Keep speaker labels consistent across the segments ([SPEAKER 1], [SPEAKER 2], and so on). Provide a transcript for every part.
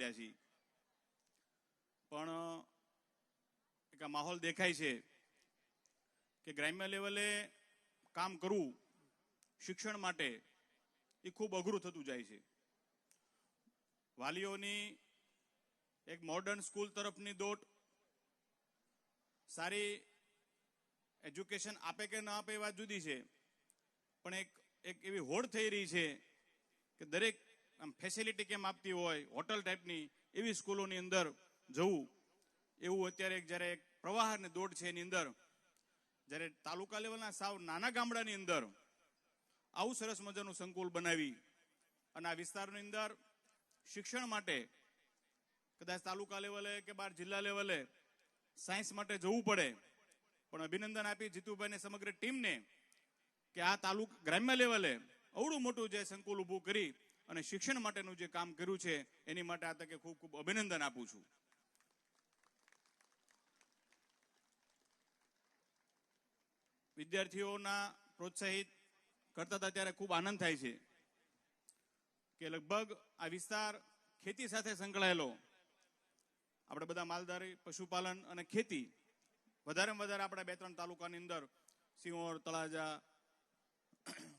[SPEAKER 1] માંડ્યા છીએ, પણ એક આ માહોલ દેખાય છે કે ગ્રામ્ય લેવલે કામ કરવું શિક્ષણ માટે એ ખૂબ અઘરું થતું જાય છે. વાલીઓની એક મોડર્ન સ્કૂલ તરફની દોટ, સારી એજ્યુકેશન આપે કે ન આપે એ વાત જુદી છે, પણ એક એવી હોડ થઈ રહી છે કે દરેક આમ ફેસિલિટી કેમ આપતી હોય હોટલ ટાઈપની એવી સ્કૂલોની અંદર જવું, એવું અત્યારે જ્યારે એક પ્રવાહની દોડ છે એની અંદર, જ્યારે તાલુકા લેવલના સાવ નાના ગામડાની અંદર આવું સરસ મજાનું સંકુલ બનાવી અને આ વિસ્તારની અંદર શિક્ષણ માટે કદાચ તાલુકા લેવલે કે બહાર જિલ્લા લેવલે સાયન્સ માટે જવું પડે, પણ અભિનંદન આપી જીતુભાઈને સમગ્ર ટીમને કે આ ગ્રામ્ય લેવલે અવડું મોટું જે સંકુલ ઊભું કરી અને શિક્ષણ માટેનું જે કામ કર્યું છે એની માટે આ તકે ખૂબ ખૂબ અભિનંદન આપું છું. વિદ્યાર્થીઓના પ્રોત્સાહિત કરતા હતા ત્યારે ખૂબ આનંદ થાય છે કે લગભગ આ વિસ્તાર ખેતી સાથે સંકળાયેલો, આપણે બધા માલધારી, પશુપાલન અને ખેતી વધારેમાં વધારે આપણા 2-3 તાલુકાની અંદર સિંહોર, તળાજા,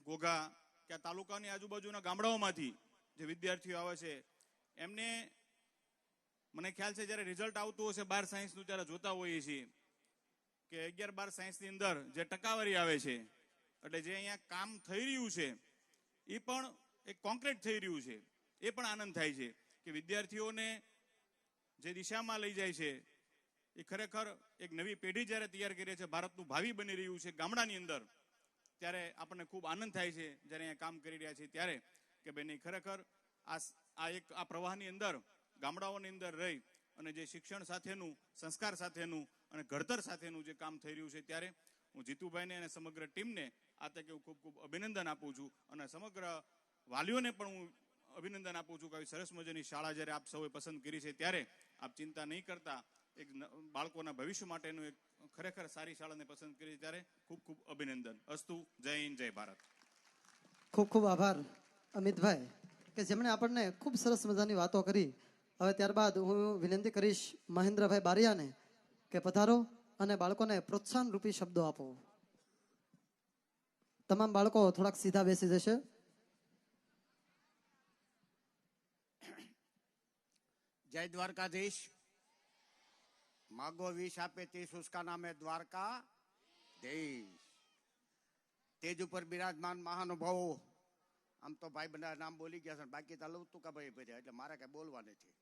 [SPEAKER 1] ઘોઘા કે આ તાલુકાની આજુબાજુના ગામડાઓમાંથી જે વિદ્યાર્થીઓ આવે છે એમને મને ખ્યાલ છે જ્યારે રિઝલ્ટ આવતું હશે 12 સાયન્સનું ત્યારે જોતા હોઈએ છીએ કે 11-12 સાયન્સની અંદર જે ટકાવારી આવે છે, એટલે જે અહીંયા કામ થઈ રહ્યું છે એ પણ એક કોન્ક્રીટ થઈ રહ્યું છે, એ પણ આનંદ થાય છે કે વિદ્યાર્થીઓને જે દિશામાં લઈ જાય છે એ ખરેખર એક નવી પેઢી જ્યારે તૈયાર કરી છે, ભારતનું ભાવિ બની રહ્યું છે ગામડાની અંદર, ત્યારે આપણને ખૂબ આનંદ થાય છે જ્યારે અહીંયા કામ કરી રહ્યા છે ત્યારે કે ભાઈ ખરેખર આ પ્રવાહની અંદર ગામડાઓની અંદર રહી અને જે શિક્ષણ સાથેનું, સંસ્કાર સાથેનું અને ઘડતર સાથેનું જે કામ થઈ રહ્યું છે, ત્યારે હું જીતુભાઈને અને સમગ્ર ટીમને આ તકે હું ખૂબ ખૂબ અભિનંદન આપું છું અને સમગ્ર વાલીઓને પણ હું અભિનંદન આપું છું કે આવી સરસ મજાની શાળા જ્યારે આપ સૌએ પસંદ કરી છે ત્યારે આપ ચિંતા નહીં કરતા, એક બાળકોના ભવિષ્ય માટેનું એક ખરેખર સારી શાળાને પસંદ કરી ત્યારે ખૂબ ખૂબ અભિનંદન. અસ્તુ. જય હિન્દ, જય ભારત.
[SPEAKER 2] ખૂબ ખૂબ આભાર અમિતભાઈ કે જેમણે આપણને ખૂબ સરસ મજાની વાતો કરી. હવે ત્યારબાદ હું વિનંતી કરીશ મહેન્દ્રભાઈ બારિયાને કે પધારો અને બાળકોને પ્રોત્સાહન રૂપી શબ્દો આપો. તમામ બાળકો થોડાક સીધા બેસી જશે.
[SPEAKER 3] જય દ્વારકાધીશ. માગો વિષ આપે તે સુસ્કા નામે દ્વારકા દેશ. તેજ ઉપર બિરાજમાન મહાનુભાવો, આમ તો ભાઈ બધા નામ બોલી ગયા છે, બાકી તો લઉં તું ભાઈ ભર્યા, એટલે મારે કઈ બોલવા નથી,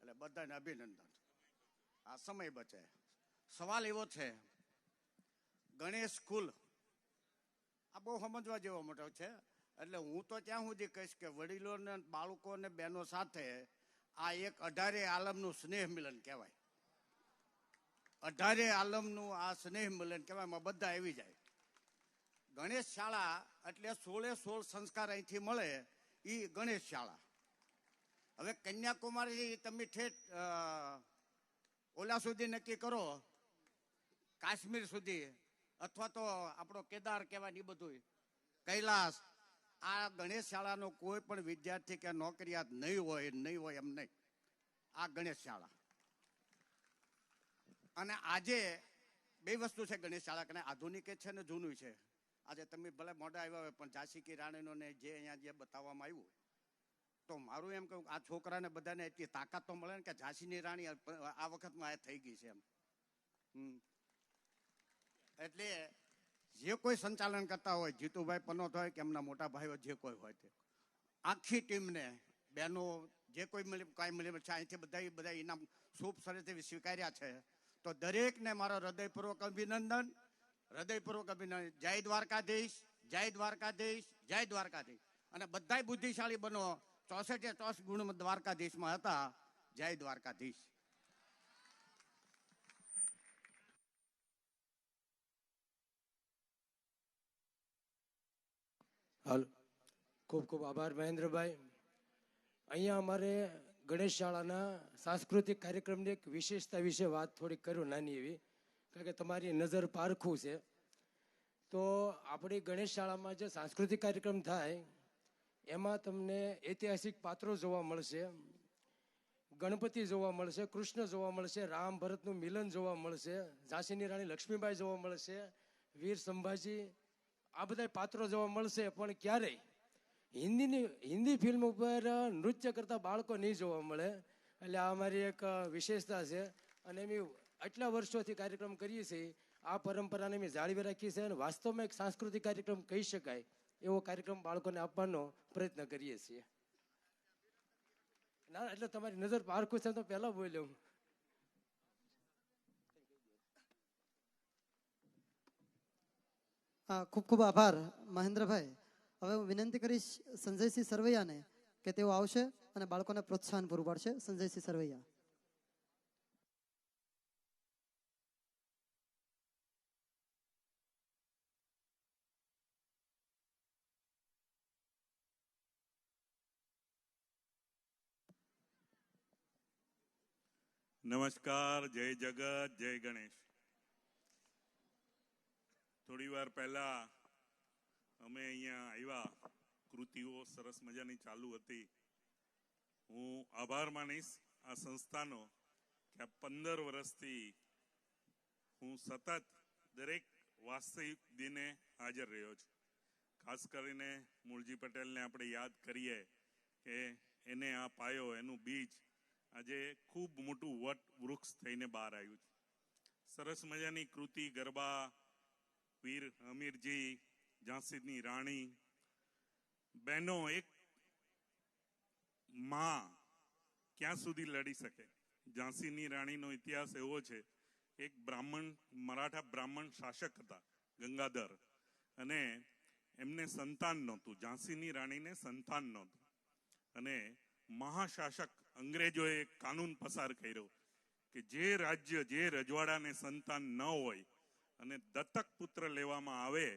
[SPEAKER 3] એટલે બધાને અભિનંદન. આ સમય બચે. સવાલ એવો છે, ગણેશ સ્કૂલ આ બહુ સમજવા જેવો મોટો છે, એટલે હું તો ત્યાં સુધી કહીશ કે વડીલો ને બાળકો ને બહેનો સાથે આ એક 18 આલમનું સ્નેહ મિલન કહેવાય. 18 આલમનું આ સ્નેહ મિલન કહેવાય, એમાં બધા આવી જાય. ગણેશ શાળા એટલે 16 સંસ્કાર અહીંથી મળે, એ ગણેશ શાળા. હવે કન્યાકુમારી તમે ઠેઠ ઓલા સુધી નક્કી કરો, કાશ્મીર સુધી, અથવા તો આપણો કેદાર કહેવાય એ બધું કૈલાસ, આ ગણેશ શાળાનો કોઈ પણ વિદ્યાર્થી કે નોકરિયાત નહીં હોય એમ નહીં. આ ગણેશ શાળા. અને આજે 2 વસ્તુ છે ગણેશ શાળા, કે આધુનિક છે ને જૂનું છે. આજે તમે ભલે મોઢા આવ્યા હોય, પણ ઝાંસી કી રાણીનો ને જે અહીંયા જે બતાવવામાં આવ્યું, તો મારું એમ કહું આ છોકરાને બધાને એટલી તાકાત તો મળે ને કે ઝાંસીની રાણી આ વખતમાં થઈ ગઈ છે એમ. એટલે જે કોઈ સંચાલન કરતા હોય, જીતુભાઈ પનોત હોય કે એમના મોટા ભાઈઓ જે કોઈ હોય, તે આખી ટીમને, બહેનો જે કોઈ કાંઈ મળે છે, અહીંથી બધા ઇનામ શુભ સરસ સ્વીકાર્યા છે. તો દરેકને મારો હૃદયપૂર્વક અભિનંદન. જય દ્વારકાધીશ, જય દ્વારકાધીશ, જય દ્વારકાધીશ. અને બધાય બુદ્ધિશાળી બનો. 64 ગુણ દ્વારકાધીશમાં હતા. જય દ્વારકાધીશ.
[SPEAKER 4] હાલ ખૂબ ખૂબ આભાર મહેન્દ્રભાઈ. અહીંયા અમારે ગણેશ શાળાના સાંસ્કૃતિક કાર્યક્રમની એક વિશેષતા વિશે વાત થોડીક કરું, નાની એવી, કારણ કે તમારી નજર પારખું છે. તો આપણી ગણેશ શાળામાં જે સાંસ્કૃતિક કાર્યક્રમ થાય એમાં તમને ઐતિહાસિક પાત્રો જોવા મળશે. ગણપતિ જોવા મળશે, કૃષ્ણ જોવા મળશે, રામ ભરતનું મિલન જોવા મળશે, ઝાંસીની રાણી લક્ષ્મીબાઈ જોવા મળશે, વીર સંભાજી, આ બધા પાત્રો જોવા મળશે. પણ ક્યારેય હિન્દી ફિલ્મ ઉપર નૃત્ય કરતા બાળકો નહીં જોવા મળે. એટલે આ અમારી એક વિશેષતા છે. અને એમ આટલા વર્ષોથી કાર્યક્રમ કરીએ છીએ, આ પરંપરાને અમે જાળવી રાખીએ છીએ અને વાસ્તવમાં એક સાંસ્કૃતિક કાર્યક્રમ કહી શકાય એવો કાર્યક્રમ બાળકોને આપવાનો પ્રયત્ન કરીએ છીએ. ના એટલે તમારી નજર પારખું છે તો પહેલા બોલ્યો.
[SPEAKER 2] ખૂબ ખૂબ આભાર મહેન્દ્રભાઈ. હવે હું વિનંતી કરીશ સંજયસિંહ સરવૈયાને કે તેઓ આવશે અને બાળકોને પ્રોત્સાહન પૂરું પાડશે. સંજયસિંહ સરવૈયા.
[SPEAKER 5] નમસ્કાર, જય જગત, જય ગણેશ. થોડી વાર પહેલા અમે અહીંયા આવ્યા, કૃતિઓ સરસ મજાની ચાલુ હતી. હું આભાર માનીશ આ સંસ્થાનો કે આ 15 વર્ષથી હું સતત દરેક વાસ્તવિક દિને હાજર રહ્યો છું. ખાસ કરીને મૂળજી પટેલને આપણે યાદ કરીએ કે એને આ પાયો, એનું બીજ આજે ખૂબ મોટું વટ વૃક્ષ થઈને બહાર આવ્યું છે. સરસ મજાની કૃતિ, ગરબા, વીર અમીરજી, ઝાંસીની રાણી, બહેનો, એક માં ક્યાં સુધી લડી શકે. ઝાંસીની રાણીનો ઇતિહાસ એવો છે, એક બ્રાહ્મણ, મરાઠા બ્રાહ્મણ શાસક હતા ગંગાધર, અને એમને સંતાન નહોતું. ઝાંસીની રાણીને સંતાન નહોતું અને મહાશાસક અંગ્રેજોએ એક કાનૂન પસાર કર્યો કે જે રાજ્ય, જે રજવાડાને સંતાન ન હોય અને દત્તક પુત્ર લેવામાં આવે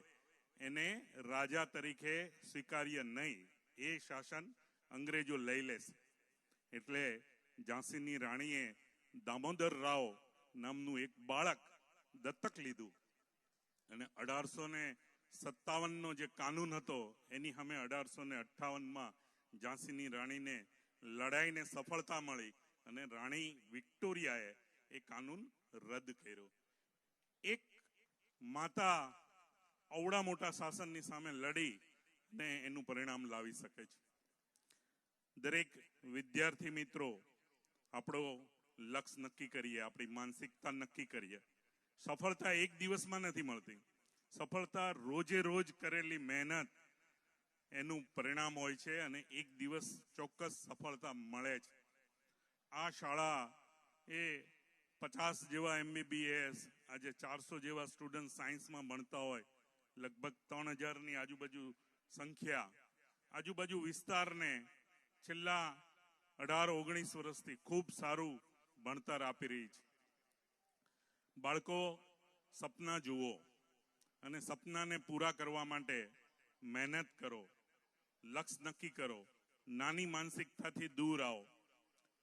[SPEAKER 5] એને રાજા તરીકે સ્વીકાર્ય નહીં. એ શાસન અંગ્રેજો લઈ લેશે. એટલે ઝાંસીની રાણીએ દામોદર રાવ નામનું એક બાળક દત્તક લીધું અને 1857નો જે કાનૂન હતો એની સામે 1858માં ઝાંસીની રાણીને લડાઈને સફળતા મળી અને રાણી વિક્ટોરિયાએ એ કાનૂન રદ કર્યો. એક માતા અવડા મોટા શાસનની સામે લડી ને એનું પરિણામ લાવી શકે છે. દરેક વિદ્યાર્થી મિત્રો આપણો લક્ષ્ય નક્કી કરીએ, આપણી માનસિકતા નક્કી કરીએ. સફળતા એક દિવસમાં નથી મળતી. સફળતા રોજે રોજ કરેલી મહેનત એનું પરિણામ હોય છે અને એક દિવસ ચોક્કસ સફળતા મળે છે. આ શાળા એ 50 જેવા MBBS, આજે 400 જેવા સ્ટુડન્ટ સાયન્સમાં ભણતા હોય, લગભગ 3000ની આજુબાજુ સંખ્યા, આજુબાજુ વિસ્તારને છેલ્લા 18-19 વર્ષથી ખૂબ સારું ભણતર આપી રહી છે. બાળકો, સપના જુઓ અને સપનાને પૂરા કરવા માટે મહેનત કરો, લક્ષ્ય નક્કી કરો, નાની માનસિકતાથી દૂર આવો.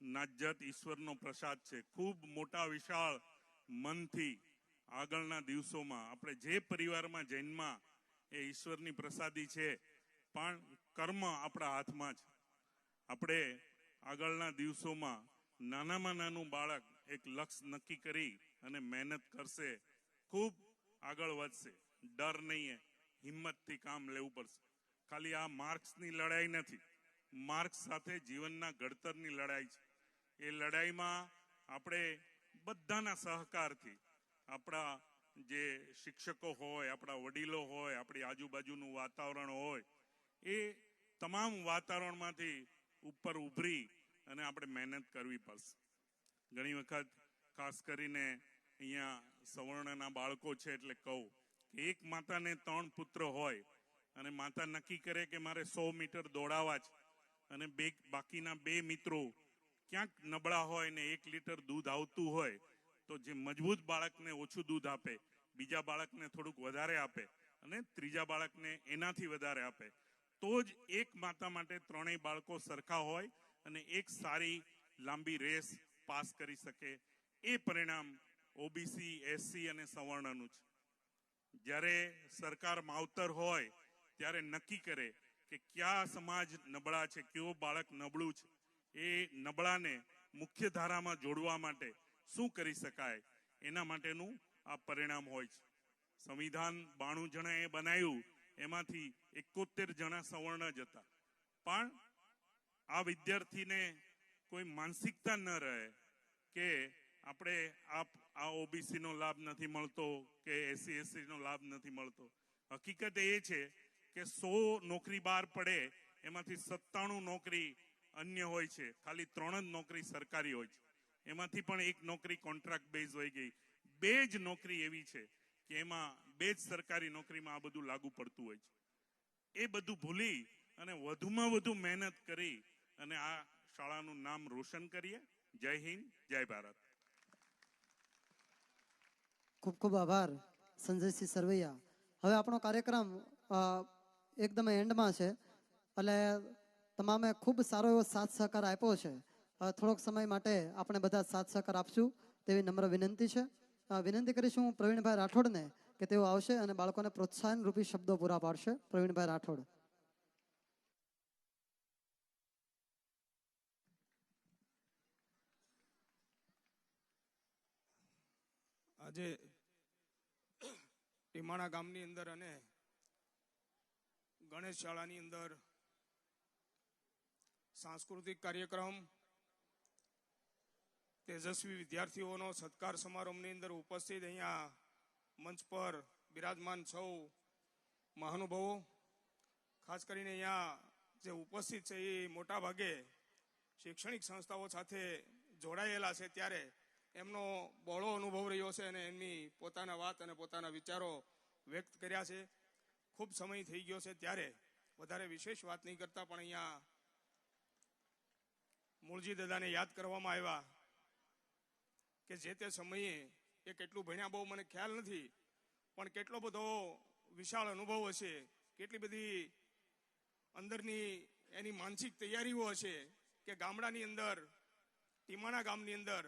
[SPEAKER 5] નાતજાત ઈશ્વરનો પ્રસાદ છે. ખૂબ મોટા વિશાળ મનથી આગળના દિવસોમાં આપણે જે પરિવારમાં જન્મા એ ઈશ્વરની પ્રસાદી છે, પણ કર્મ આપણા હાથમાં છે. આપણે આગળના દિવસોમાં નાનામાં નાનું બાળક એક લક્ષ્ય નક્કી કરી અને મહેનત કરશે, ખૂબ આગળ વધશે. ડર નહીં, હિંમતથી કામ લેવું પડશે. ખાલી આ માર્ક્સની લડાઈ નથી, માર્ક્સ સાથે જીવનના ઘડતરની લડાઈ છે. એ લડાઈમાં આપણે બધાના સહકારથી, આપણા જે શિક્ષકો હોય, આપણા વડીલો હોય, આપણી આજુબાજુનું વાતાવરણ હોય, એ તમામ વાતાવરણમાંથી ઉપર ઉભરી અને આપણે મહેનત કરવી પડશે. ઘણી વખત ખાસ કરીને અહીંયા સવર્ણના બાળકો છે એટલે કહું કે એક માતાને 3 પુત્ર હોય અને માતા નક્કી કરે કે મારે 100 મીટર દોડાવવા છે અને બાકીના 2 મિત્રો ક્યાંક નબળા હોય ને 1 લીટર દૂધ આવતું હોય, તો જે મજબૂત બાળકને ઓછું દૂધ આપે, બીજા બાળકને થોડુંક વધારે આપે અને ત્રીજા બાળકને એનાથી વધારે આપે, તો જ એક માતા માટે 3 બાળકો સરખા હોય અને એક સારી લાંબી રેસ પાસ કરી શકે. એ પરિણામ OBC, SC અને સવર્ણનું છે. જ્યારે સરકાર માવતર હોય ત્યારે નક્કી કરે કે કયા સમાજ નબળા છે, કયો બાળક નબળું છે, એ નબળાને મુખ્ય ધારામાં જોડવા માટે શું કરી શકાય એના માટેનું આ પરિણામ હોય છે. સંવિધાન 92 જણાએ બનાવ્યું, એમાંથી 71 જણા સવર્ણ જ હતા. પણ આ વિદ્યાર્થીને કોઈ માનસિકતા ન રહે કે આપણે આ ઓબીસી નો લાભ નથી મળતો કે SC/ST નો લાભ નથી મળતો. હકીકત એ છે કે 100 નોકરી બહાર પડે એમાંથી 97 નોકરી અન્ય હોય છે, ખાલી 3 જ નોકરી સરકારી હોય છે. એમાંથી પણ એક નોકરી કોન્ટ્રાક્ટ બેઝ હોય ગઈ. 2 જ નોકરી એવી છે કે એમાં 2 જ સરકારી નોકરીમાં આ બધું લાગુ પડતું હોય છે. એ બધું ભૂલી અને વધુમાં વધુ મહેનત કરી અને આ શાળાનું નામ રોશન કરીએ. જય હિન્દ, જય ભારત.
[SPEAKER 2] ખૂબ ખૂબ આભાર સંજયસિંહ સરવૈયા. હવે આપણો કાર્યક્રમ એકદમ એન્ડમાં છે, એટલે તમામે ખૂબ સારો એવો સાથ સહકાર આપ્યો છે. થોડોક સમય માટે આપણે બધા સાથ સહકાર આપશું તેવી નમ્ર વિનંતી છે. વિનંતી કરીશું પ્રવીણભાઈ રાઠોડને કે તેઓ આવશે અને બાળકોને પ્રોત્સાહન રૂપી શબ્દો પૂરા પાડશે. પ્રવીણભાઈ રાઠોડ.
[SPEAKER 6] આજે ટીમાણા ગામની અંદર અને ગણેશ શાળાની અંદર સાંસ્કૃતિક કાર્યક્રમ, તેજસ્વી વિદ્યાર્થીઓનો સત્કાર સમારંભની અંદર ઉપસ્થિત અહીંયા મંચ પર બિરાજમાન સૌ મહાનુભાવો, ખાસ કરીને અહીંયા જે ઉપસ્થિત છે એ મોટા ભાગે શૈક્ષણિક સંસ્થાઓ સાથે જોડાયેલા છે, ત્યારે એમનો બહોળો અનુભવ રહ્યો છે અને એમની પોતાના વાત અને પોતાના વિચારો વ્યક્ત કર્યા છે. ખૂબ સમય થઈ ગયો છે ત્યારે વધારે વિશેષ વાત નહીં કરતા, પણ અહીંયા મૂળજી દાદાને યાદ કરવામાં આવ્યા કે જે તે સમયે એ કેટલું ભણ્યા બહુ મને ખ્યાલ નથી, પણ કેટલો બધો વિશાળ અનુભવ હશે, કેટલી બધી અંદરની એની માનસિક તૈયારીઓ હશે કે ગામડાની અંદર, ટીમાણા ગામની અંદર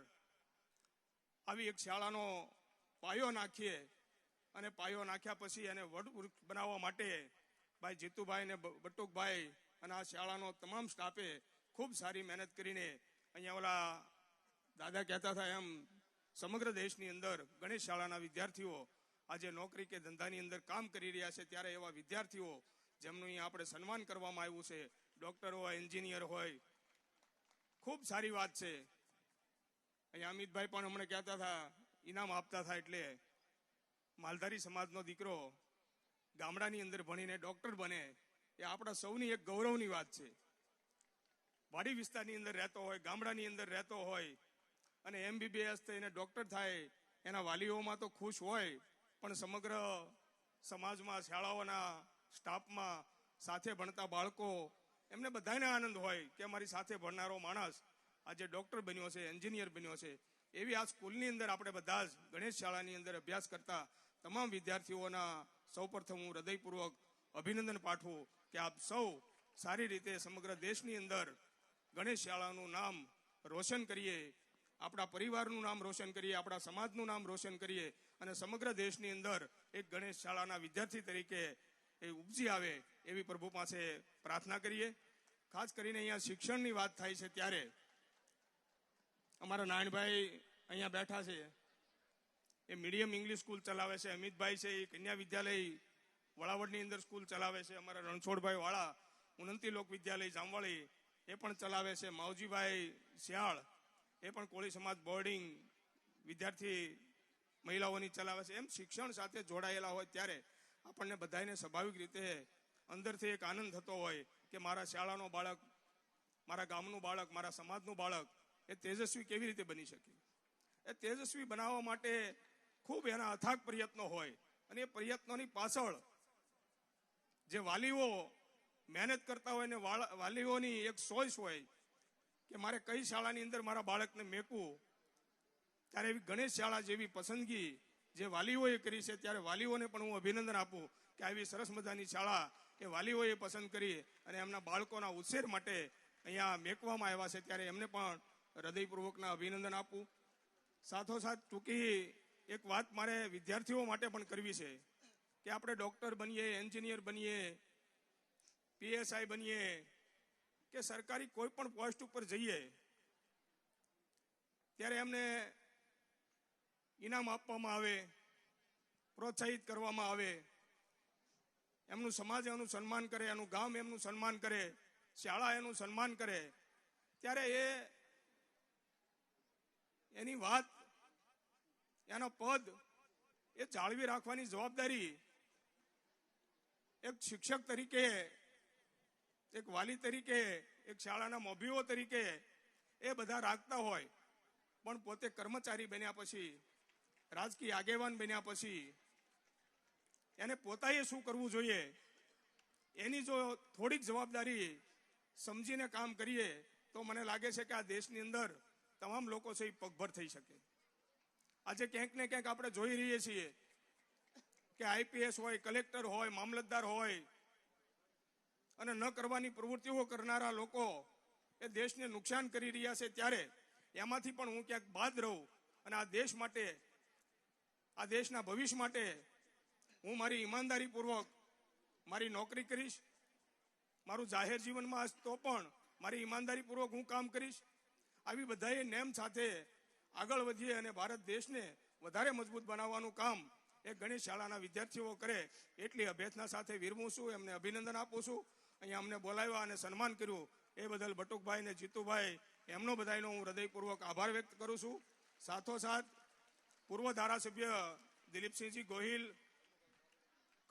[SPEAKER 6] આવી એક શાળાનો પાયો નાખીએ અને પાયો નાખ્યા પછી એને વડવૃક્ષ બનાવવા માટે ભાઈ જીતુભાઈ ને બટુકભાઈ અને આ શાળાનો તમામ સ્ટાફે ખૂબ સારી મહેનત કરીને અહીંયા ઓલા દાદા કહેતા હતા એમ સમગ્ર દેશની અંદર ગણેશ શાળાના વિદ્યાર્થીઓ આજે નોકરી કે ધંધાની અંદર કામ કરી રહ્યા છે, ત્યારે એવા વિદ્યાર્થીઓ જેમનું અહીંયા આપણે સન્માન કરવામાં આવ્યું છે, ડોક્ટર હોય, એન્જિનિયર હોય, ખૂબ સારી વાત છે. અહીંયા અમિતભાઈ પણ હમણાં કહેતા હતા ઇનામ આપતા હતા, એટલે માલધારી સમાજનો દીકરો ગામડાની અંદર ભણીને ડોક્ટર બને એ આપણા સૌની એક ગૌરવની વાત છે. વાડી વિસ્તારની અંદર રહેતો હોય, ગામડાની અંદર રહેતો હોય અને MBBS થઈને ડોક્ટર થાય, એના વાલીઓમાં તો ખુશ હોય, પણ સમગ્ર સમાજમાં, શાળાઓના સ્ટાફમાં, સાથે ભણતા બાળકો, એમને બધાને આનંદ હોય કે અમારી સાથે ભણનારો માણસ આજે ડોક્ટર બન્યો છે, એન્જિનિયર બન્યો છે. એવી આ સ્કૂલની અંદર આપણે બધા જ ગણેશ શાળાની અંદર અભ્યાસ કરતા તમામ વિદ્યાર્થીઓના સૌપ્રથમ હું હૃદયપૂર્વક અભિનંદન પાઠવું કે આપ સૌ સારી રીતે સમગ્ર દેશની અંદર ગણેશ શાળાનું નામ રોશન કરીએ, આપણા પરિવારનું નામ રોશન કરીએ, આપણા સમાજનું નામ રોશન કરીએ અને સમગ્ર દેશની અંદર એક ગણેશ શાળાના વિદ્યાર્થી તરીકે એ ઉપજી આવે એવી પ્રભુ પાસે પ્રાર્થના કરીએ. ખાસ કરીને અહીંયા શિક્ષણની વાત થાય છે ત્યારે અમારા નારાયણભાઈ અહીંયા બેઠા છે, એ મીડિયમ ઇંગ્લિશ સ્કૂલ ચલાવે છે. અમિતભાઈ છે એ કન્યા વિદ્યાલય વળાવડની અંદર સ્કૂલ ચલાવે છે. અમારા રણછોડભાઈ વાળા ઉન્નતિ લોક વિદ્યાલય જામવાળી એ પણ ચલાવે છે. માવજીભાઈ શિયાળ એ પણ કોળી સમાજ બોર્ડિંગ વિદ્યાર્થી મહિલાઓની ચલાવે છે. એમ શિક્ષણ સાથે જોડાયેલા હોય ત્યારે આપણને બધાને સ્વાભાવિક રીતે અંદરથી એક આનંદ થતો હોય કે મારા શાળાનો બાળક, મારા ગામનું બાળક, મારા સમાજનું બાળક એ તેજસ્વી કેવી રીતે બની શકે. એ તેજસ્વી બનાવવા માટે ખૂબ એના અથાગ પ્રયત્નો હોય અને એ પ્રયત્નોની પાછળ જે વાલીઓ મહેનત કરતા હોય ને વાલીઓની એક સોચ હોય કે મારે કઈ શાળાની અંદર મારા બાળકને મેકવું, ત્યારે એવી ગણેશ શાળા જેવી પસંદગી જે વાલીઓએ કરી છે, ત્યારે વાલીઓને પણ હું અભિનંદન આપું કે આવી સરસ મજાની શાળા એ વાલીઓએ પસંદ કરી અને એમના બાળકોના ઉછેર માટે અહીંયા મેકવામાં આવ્યા છે, ત્યારે એમને પણ હૃદયપૂર્વકના અભિનંદન આપું. સાથોસાથ ટૂંકી એક વાત મારે વિદ્યાર્થીઓ માટે પણ કરવી છે કે આપણે ડોક્ટર બનીએ, એન્જિનિયર બનીએ, PSI બનીએ કે સરકારી કોઈ પણ પોસ્ટ ઉપર જઈએ, ત્યારે એમને ઇનામ આપવામાં આવે, પ્રોત્સાહિત કરવામાં આવે, એમનું સમાજ એનું સન્માન કરે, એનું ગામ એમનું સન્માન કરે, શાળા એનું સન્માન કરે, ત્યારે એની વાત, એનો પદ એ જાળવી રાખવાની જવાબદારી એક શિક્ષક તરીકે, એક વાલી તરીકે, એક શાળાના મોભીઓ તરીકે એ બધા રાખતા હોય, પણ પોતે કર્મચારી બન્યા પછી, રાજકીય આગેવાન બન્યા પછી એને પોતાએ શું કરવું જોઈએ એની જો થોડીક જવાબદારી સમજીને કામ કરીએ તો મને લાગે છે કે આ દેશની અંદર તમામ લોકો છે એ પગભર થઈ શકે. આજે ક્યાંક ને ક્યાંક આપણે જોઈ રહીએ છીએ કે આઈપીએસ હોય, કલેક્ટર હોય, મામલતદાર હોય અને ન કરવાની પ્રવૃત્તિઓ કરનારા લોકો એ દેશને નુકસાન કરી રહ્યા છે, ત્યારે એમાંથી પણ હું ક્યાંક બાદ રહું અને આ દેશ માટે, આ દેશના ભવિષ્ય માટે હું મારી ઈમાનદારીપૂર્વક મારી નોકરી કરીશ, મારું જાહેર જીવનમાં તો પણ મારી ઈમાનદારીપૂર્વક હું કામ કરીશ. આવી બધાએ નેમ સાથે આગળ વધીએ અને ભારત દેશને વધારે મજબૂત બનાવવાનું કામ એ ગણેશ શાળાના વિદ્યાર્થીઓ કરે એટલી અભ્યર્થના સાથે વિરમું છું, એમને અભિનંદન આપું છું. અહીંયા અમને બોલાવ્યા અને સન્માન કર્યું એ બદલ બટુકભાઈ અને જીતુભાઈ એમનો બધાનો હું હૃદયપૂર્વક આભાર વ્યક્ત કરું છું. સાથોસાથ પૂર્વ ધારાસભ્ય દિલીપસિંહજી ગોહિલ,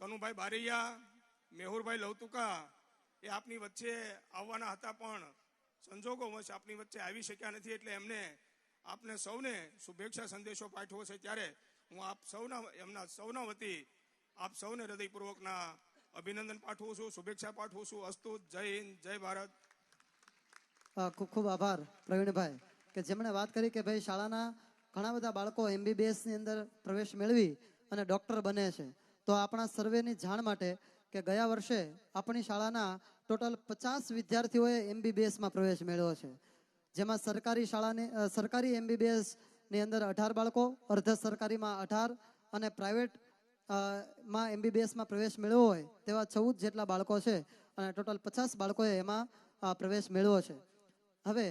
[SPEAKER 6] કનુભાઈ બારૈયા, મેહુરભાઈ લવતુકા એ આપની વચ્ચે આવવાના હતા પણ સંજોગોવશ આપની વચ્ચે આવી શક્યા નથી, એટલે એમને આપને સૌને શુભેચ્છા સંદેશો પાઠવ્યો છે. ત્યારે હું આપ સૌના, એમના સૌના વતી આપ સૌને હૃદયપૂર્વકના અભિનંદન પાઠવું છું, શુભેચ્છા પાઠવું છું. અસ્તુ. જય હિન્દ, જય ભારત.
[SPEAKER 2] ખૂબ ખૂબ આભાર પ્રવીણભાઈ કે જેમણે વાત કરી કે ભાઈ શાળાના ઘણા બધા બાળકો MBBS ની અંદર પ્રવેશ મેળવી અને ડોક્ટર બને છે. તો આપણા સર્વેની જાણ માટે કે ગયા વર્ષે આપણી શાળાના ટોટલ 50 વિદ્યાર્થીઓએ MBBS માં પ્રવેશ મેળવ્યો છે, જેમાં સરકારી MBBS ની અંદર 18 બાળકો, અર્ધ સરકારીમાં 18 અને પ્રાઇવેટ માં MBBS માં પ્રવેશ મેળવ્યો હોય તેવા 14 જેટલા બાળકો છે અને ટોટલ 50 બાળકોએ એમાં પ્રવેશ મેળવ્યો છે. હવે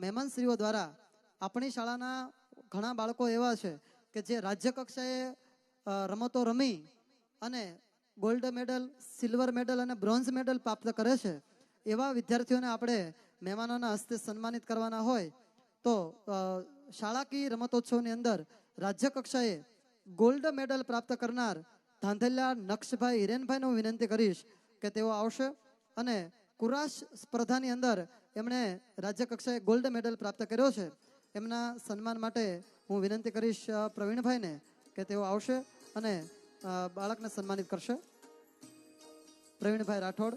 [SPEAKER 2] મહેમાનશ્રીઓ દ્વારા આપણી શાળાના ઘણા બાળકો એવા છે કે જે રાજ્ય કક્ષાએ રમતો રમી અને ગોલ્ડ મેડલ, સિલ્વર મેડલ અને બ્રોન્ઝ મેડલ પ્રાપ્ત કરે છે. એવા વિદ્યાર્થીઓને આપણે મહેમાનોના હસ્તે સન્માનિત કરવાના હોય તો શાળાકીય રમતોત્સવની અંદર રાજ્ય કક્ષાએ ગોલ્ડ મેડલ પ્રાપ્ત કરનાર ધાંધલિયા નક્ષભાઈ હિરેનભાઈને હું વિનંતી કરીશ કે તેઓ આવશે અને કુરાશ સ્પર્ધાની અંદર એમણે રાજ્ય કક્ષાએ ગોલ્ડ મેડલ પ્રાપ્ત કર્યો છે. એમના સન્માન માટે હું વિનંતી કરીશ પ્રવીણભાઈને કે તેઓ આવશે અને બાળકને સન્માનિત કરશે. પ્રવીણભાઈ રાઠોડ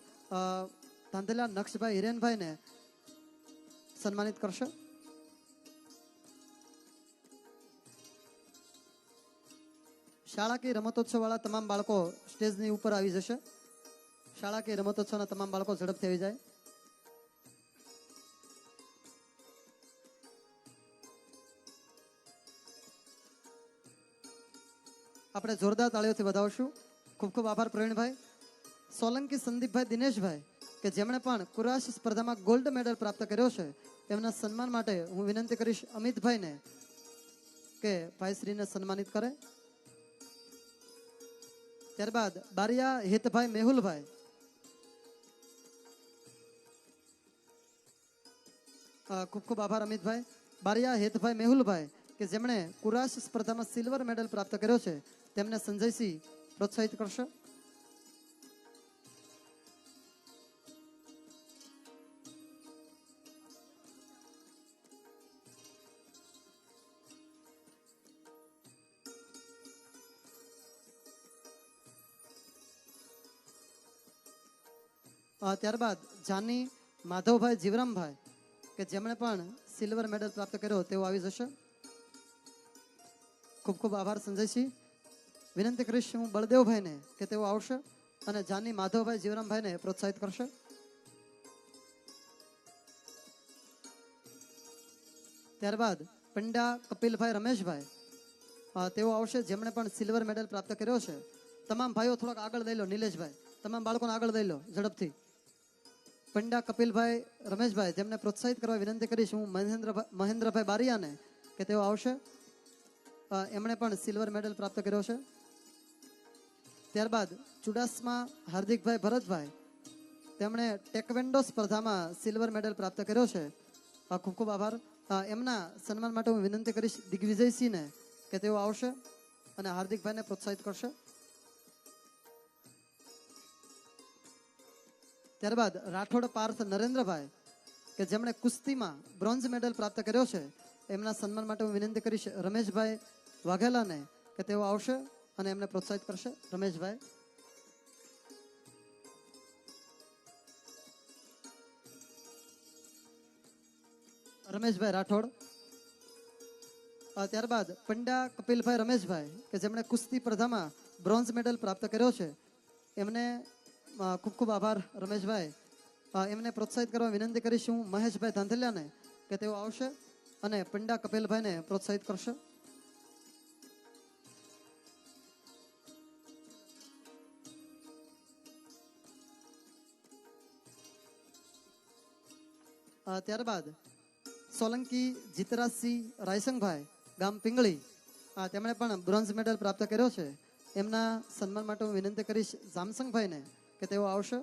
[SPEAKER 2] ધાંધલિયા નક્ષભાઈ હિરેનભાઈને સન્માનિત કરશે. શાળાકીય રમતોત્સવ વાળા તમામ બાળકો સ્ટેજની ઉપર આવી જશે. શાળાકીય રમતોત્સવના તમામ બાળકો ઝડપથી આવી જાય. આપણે જોરદાર તાળીઓથી વધાવશું. ખૂબ ખૂબ આભાર પ્રવીણભાઈ. સોલંકી સંદીપભાઈ દિનેશભાઈ કે જેમણે પણ કુરાશ સ્પર્ધામાં ગોલ્ડ મેડલ પ્રાપ્ત કર્યો છે, એમના સન્માન માટે હું વિનંતી કરીશ અમિતભાઈને કે ભાઈશ્રીને સન્માનિત કરે. ત્યારબાદ બારિયા હિતભાઈ મેહુલભાઈ, ખૂબ ખૂબ આભાર અમિતભાઈ. બારિયા હિતભાઈ મેહુલભાઈ કે જેમણે કુરાશ સ્પર્ધામાં સિલ્વર મેડલ પ્રાપ્ત કર્યો છે, તેમને સંજયસિંહ પ્રોત્સાહિત કરશે. ત્યારબાદ જાની માધવભાઈ જીવરામભાઈ કે જેમણે પણ સિલ્વર મેડલ પ્રાપ્ત કર્યો તેઓ આવી જશે. ખૂબ ખૂબ આભાર સંજયસિંહ. વિનંતી કરીશ હું બળદેવભાઈને કે તેઓ આવશે અને જાની માધવભાઈ જીવરામભાઈને પ્રોત્સાહિત કરશે. ત્યારબાદ પંડા કપિલભાઈ રમેશભાઈ તેઓ આવશે, જેમણે પણ સિલ્વર મેડલ પ્રાપ્ત કર્યો છે. તમામ ભાઈઓ થોડાક આગળ લઈ લો. નિલેશભાઈ, તમામ બાળકોને આગળ લઈ લો ઝડપથી. પંડા કપિલભાઈ રમેશભાઈ જેમને પ્રોત્સાહિત કરવા વિનંતી કરીશ હું મહેન્દ્રભાઈ બારિયાને કે તેઓ આવશે. એમણે પણ સિલ્વર મેડલ પ્રાપ્ત કર્યો છે. ત્યારબાદ ચુડાસમા હાર્દિકભાઈ ભરતભાઈ, તેમણે ટેકવેન્ડો સ્પર્ધામાં સિલ્વર મેડલ પ્રાપ્ત કર્યો છે. ખૂબ ખૂબ આભાર. એમના સન્માન માટે હું વિનંતી કરીશ દિગ્વિજયસિંહને કે તેઓ આવશે અને હાર્દિકભાઈને પ્રોત્સાહિત કરશે. ત્યારબાદ રાઠોડ પાર્થ નરેન્દ્રભાઈ, કે જેમણે કુસ્તીમાં બ્રોન્ઝ મેડલ પ્રાપ્ત કર્યો છે, એમના સન્માન માટે હું વિનંતી કરીશ રમેશભાઈ વાઘેલાને કે તેઓ આવશે અને એમને પ્રોત્સાહિત કરશે. રમેશભાઈ. રમેશભાઈ રાઠોડ. ત્યારબાદ પંડ્યા કપિલભાઈ રમેશભાઈ, કે જેમણે કુસ્તી સ્પર્ધામાં બ્રોન્ઝ મેડલ પ્રાપ્ત કર્યો છે, એમને ખૂબ ખૂબ આભાર રમેશભાઈ. એમને પ્રોત્સાહિત કરવા વિનંતી કરીશું મહેશભાઈ ધાંધલિયાને કે તેઓ આવશે અને પંડ્યા કપિલભાઈને પ્રોત્સાહિત કરશે. ત્યારબાદ સોલંકી જીતરાજસિંહ રાયસંગભાઈ, ગામ પિંગળી, તેમણે પણ બ્રોન્ઝ મેડલ પ્રાપ્ત કર્યો છે. એમના સન્માન માટે હું વિનંતી કરીશ જામસંગભાઈને કે તેઓ આવશે.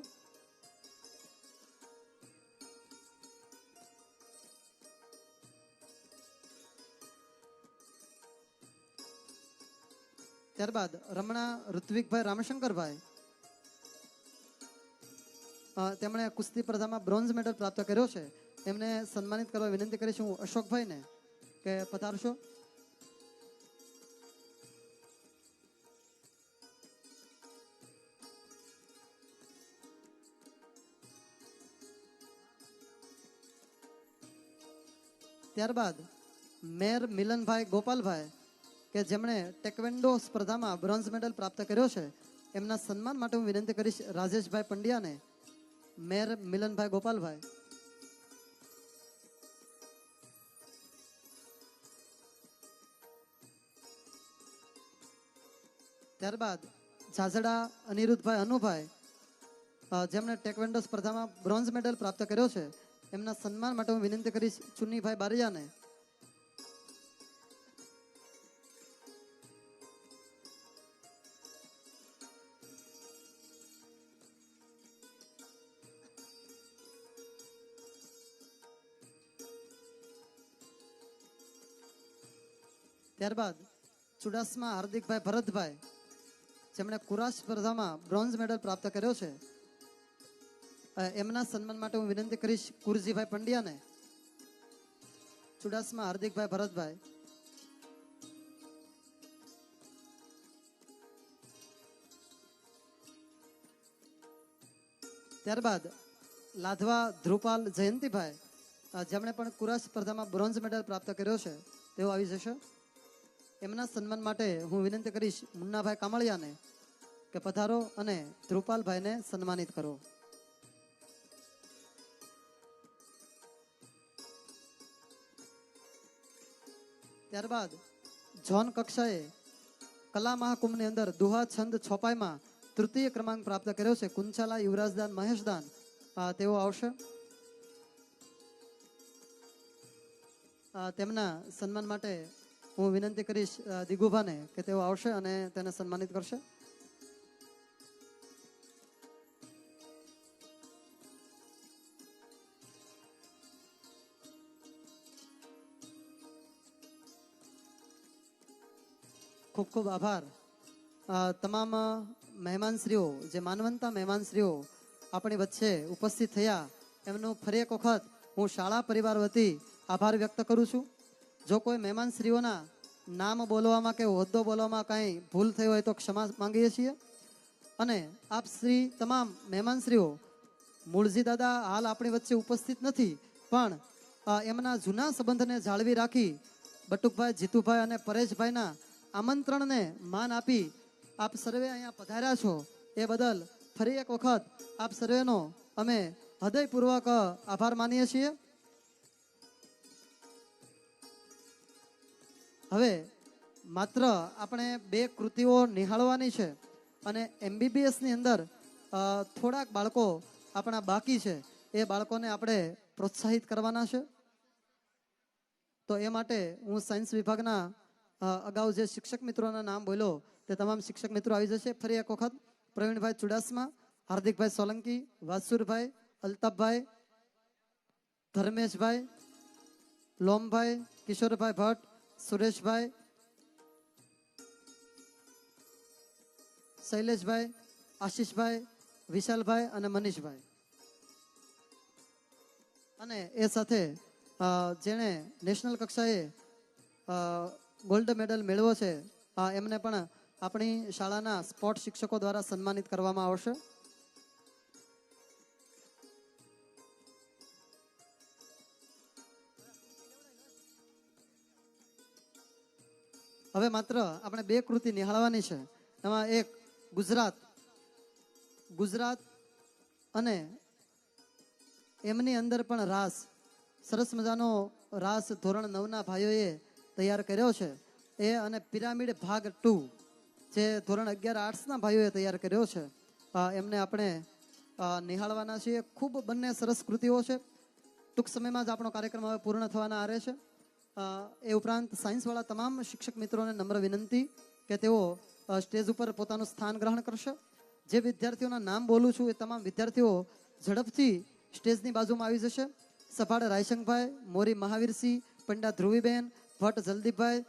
[SPEAKER 2] ત્યારબાદ રમણા ઋત્વિકભાઈ રામશંકરભાઈ, તેમણે કુસ્તી સ્પર્ધામાં બ્રોન્ઝ મેડલ પ્રાપ્ત કર્યો છે. એમને સન્માનિત કરવા વિનંતી કરીશું અશોકભાઈને કે પધારશો. ત્યારબાદ મેર મિલનભાઈ ગોપાલભાઈ, કે જેમણે ટેકવેન્ડો સ્પર્ધામાં બ્રોન્ઝ મેડલ પ્રાપ્ત કર્યો છે, એમના સન્માન માટે હું વિનંતી કરીશ રાજેશભાઈ પંડ્યાને. મેર મિલનભાઈ ગોપાલભાઈ. ત્યારબાદ ઝાઝડા અનિરુદ્ધભાઈ અનુભાઈ, જેમણે ટેકવેન્ડો સ્પર્ધામાં બ્રોન્ઝ મેડલ પ્રાપ્ત કર્યો છે, એમના સન્માન માટે હું વિનંતી કરીશ ચુન્નીભાઈ બારિયાને. ત્યારબાદ ચુડાસમા હાર્દિકભાઈ ભરતભાઈ, જેમણે કુરાશ સ્પર્ધામાં બ્રોન્ઝ મેડલ પ્રાપ્ત કર્યો છે, એમના સન્માન માટે હું વિનંતી કરીશ કુરજીભાઈ પંડ્યાને. ચુડાસમા હાર્દિકભાઈ ભરતભાઈ. ત્યારબાદ લાધવા ધ્રુપાલ જયંતિભાઈ, જેમણે પણ કુરાશ સ્પર્ધામાં બ્રોન્ઝ મેડલ પ્રાપ્ત કર્યો છે, તેઓ આવી જશે. એમના સન્માન માટે હું વિનંતી કરીશ મુન્નાભાઈ કામળિયાને કે પધારો અને ધ્રુપાલભાઈને સન્માનિત કરો. ત્યારબાદ ઝોન કક્ષાએ કલા મહાકુંભની અંદર દુહા છંદ છોપાઈમાં તૃતીય ક્રમાંક પ્રાપ્ત કર્યો છે કુંચાલા યુવરાજદાન મહેશદાન, તેઓ આવશે. તેમના સન્માન માટે હું વિનંતી કરીશ દિગુભાને કે તેઓ આવશે અને તેને સન્માનિત કરશે. ખૂબ ખૂબ આભાર તમામ મહેમાનશ્રીઓ, જે માનવંતા મહેમાનશ્રીઓ આપણી વચ્ચે ઉપસ્થિત થયા, એમનું ફરી એક વખત હું શાળા પરિવાર વતી આભાર વ્યક્ત કરું છું. જો કોઈ મહેમાનશ્રીઓના નામ બોલવામાં કે હોદ્દો બોલવામાં કાંઈ ભૂલ થઈ હોય તો ક્ષમા માંગીએ છીએ. અને આપ શ્રી તમામ મહેમાનશ્રીઓ, મૂળજી દાદા હાલ આપણી વચ્ચે ઉપસ્થિત નથી, પણ એમના જૂના સંબંધને જાળવી રાખી બટુકભાઈ, જીતુભાઈ અને પરેશભાઈના આમંત્રણને માન આપી આપ સર્વે અહીંયા પધાર્યા છો, એ બદલ ફરી એક વખત આપ સર્વેનો અમે હૃદયપૂર્વક આભાર માનીએ છીએ. હવે માત્ર આપણે 2 કૃતિઓ નિહાળવાની છે અને MBBS ની અંદર થોડાક બાળકો આપણા બાકી છે, એ બાળકોને આપણે પ્રોત્સાહિત કરવાના છે. તો એ માટે હું સાયન્સ વિભાગના અગાઉ જે શિક્ષક મિત્રોના નામ બોલ્યો તે તમામ શિક્ષક મિત્રો આવી જશે. ફરી એક વખત પ્રવીણભાઈ ચુડાસમા, હાર્દિકભાઈ સોલંકી, વાસુરભાઈ, અલ્તાફભાઈ, ધર્મેશભાઈ, લોમભાઈ, કિશોરભાઈ ભટ્ટ, સુરેશભાઈ, શૈલેષભાઈ, આશીષભાઈ, વિશાલભાઈ અને મનીષભાઈ. અને એ સાથે જેણે નેશનલ કક્ષાએ ગોલ્ડ મેડલ મેળવ્યો છે એમને પણ આપણી શાળાના સ્પોર્ટ શિક્ષકો દ્વારા સન્માનિત કરવામાં આવશે. હવે માત્ર આપણે બે કૃતિ નિહાળવાની છે. એમાં એક ગુજરાત અને એમની અંદર પણ રાસ, સરસ મજાનો રાસ ધોરણ 9ના ભાઈઓએ તૈયાર કર્યો છે. એ અને પિરામિડ ભાગ 2 જે ધોરણ 11 આર્ટ્સના ભાઈઓએ તૈયાર કર્યો છે એમને આપણે નિહાળવાના છીએ. ખૂબ બંને સરસ કૃતિઓ છે. ટૂંક સમયમાં જ આપણો કાર્યક્રમ હવે પૂર્ણ થવાના આરે છે. એ ઉપરાંત સાયન્સવાળા તમામ શિક્ષક મિત્રોને નમ્ર વિનંતી કે તેઓ સ્ટેજ ઉપર પોતાનું સ્થાન ગ્રહણ કરશે. જે વિદ્યાર્થીઓના નામ બોલું છું એ તમામ વિદ્યાર્થીઓ ઝડપથી સ્ટેજની બાજુમાં આવી જશે. સફાળ રાયશંકભાઈ, મોરી મહાવીરસિંહ, પંડા ધ્રુવીબેન, ભટ્ટ જલદીપભાઈ,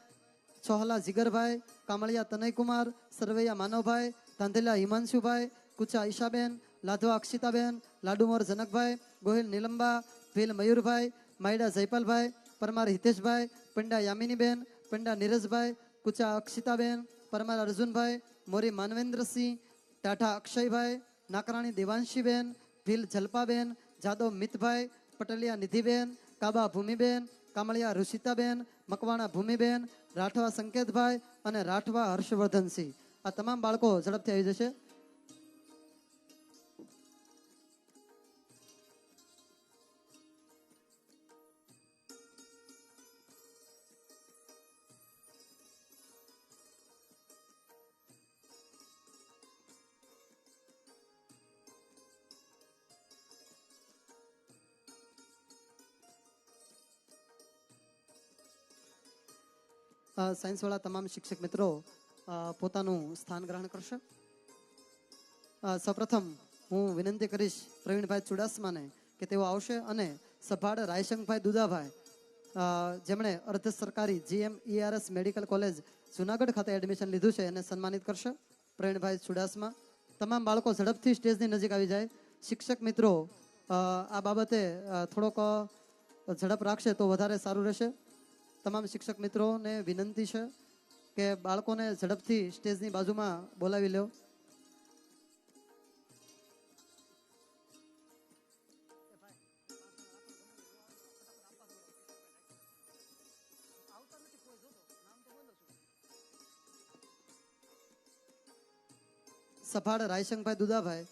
[SPEAKER 2] ચોહલા જીગરભાઈ, કામળિયા તનયકુમાર, સરવૈયા માનવભાઈ, ધાંધેલા હિમાંશુભાઈ, કુચા ઈશાબેન, લાધવા અક્ષિતાબેન, લાડુમોર જનકભાઈ, ગોહિલ નીલંબા, ભીલ મયુરભાઈ, માયડા જયપાલભાઈ, પરમાર હિતેશભાઈ, પંડા યામિનીબેન, પંડા નીરજભાઈ, કુચા અક્ષિતાબેન, પરમાર અર્જુનભાઈ, મોરી માનવેન્દ્રસિંહ, ટાઢા અક્ષયભાઈ, નાકરાણી દેવાંશીબેન, ભીલ જલપાબેન, જાદવ મિતભાઈ, પટલિયા નિધિબેન, કાબા ભૂમિબેન, કામળિયા ઋષિતાબેન, મકવાણા ભૂમિબેન, રાઠવા સંકેતભાઈ અને રાઠવા હર્ષવર્ધનસિંહ. આ તમામ બાળકો ઝડપથી આવી જશે. સાયન્સવાળા તમામ શિક્ષક મિત્રો પોતાનું સ્થાન ગ્રહણ કરશે. સૌપ્રથમ હું વિનંતી કરીશ પ્રવીણભાઈ ચુડાસમાને કે તેઓ આવશે અને સભાડ રાયશંકભાઈ દુદાભાઈ જેમણે અર્ધ સરકારી GMERS મેડિકલ કોલેજ જુનાગઢ ખાતે એડમિશન લીધું છે એને સન્માનિત કરશે. પ્રવીણભાઈ ચુડાસમા. તમામ બાળકો ઝડપથી સ્ટેજની નજીક આવી જાય. શિક્ષક મિત્રો આ બાબતે થોડોક ઝડપ રાખશે તો વધારે સારું રહેશે. તમામ શિક્ષક મિત્રોને વિનંતી છે કે બાળકોને ઝડપથી સ્ટેજની બાજુમાં બોલાવી લો. સફાળ રાયશંકભાઈ દુદાભાઈ.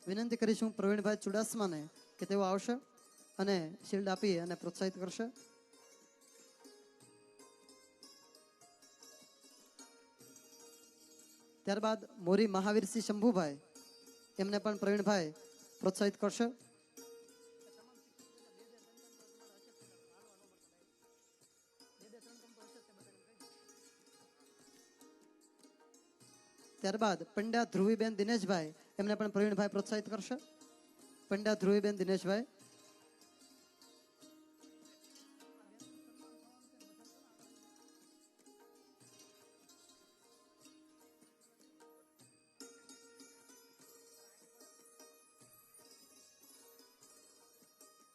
[SPEAKER 2] વિનંતી કરીશું પ્રવીણભાઈ ચુડાસમાને કે તેઓ આવશે અને શિલ્ડ આપી અને પ્રોત્સાહિત કરશે. ત્યારબાદ મોરી મહાવીરસિંહ શંભુભાઈ એમને પણ પ્રવીણભાઈ પ્રોત્સાહિત કરશે. ત્યારબાદ પંડ્યા ધ્રુવીબેન દિનેશભાઈ એમને પણ પ્રવીણભાઈ પ્રોત્સાહિત કરશે. પંડ્યા ધ્રુવીબેન દિનેશભાઈ.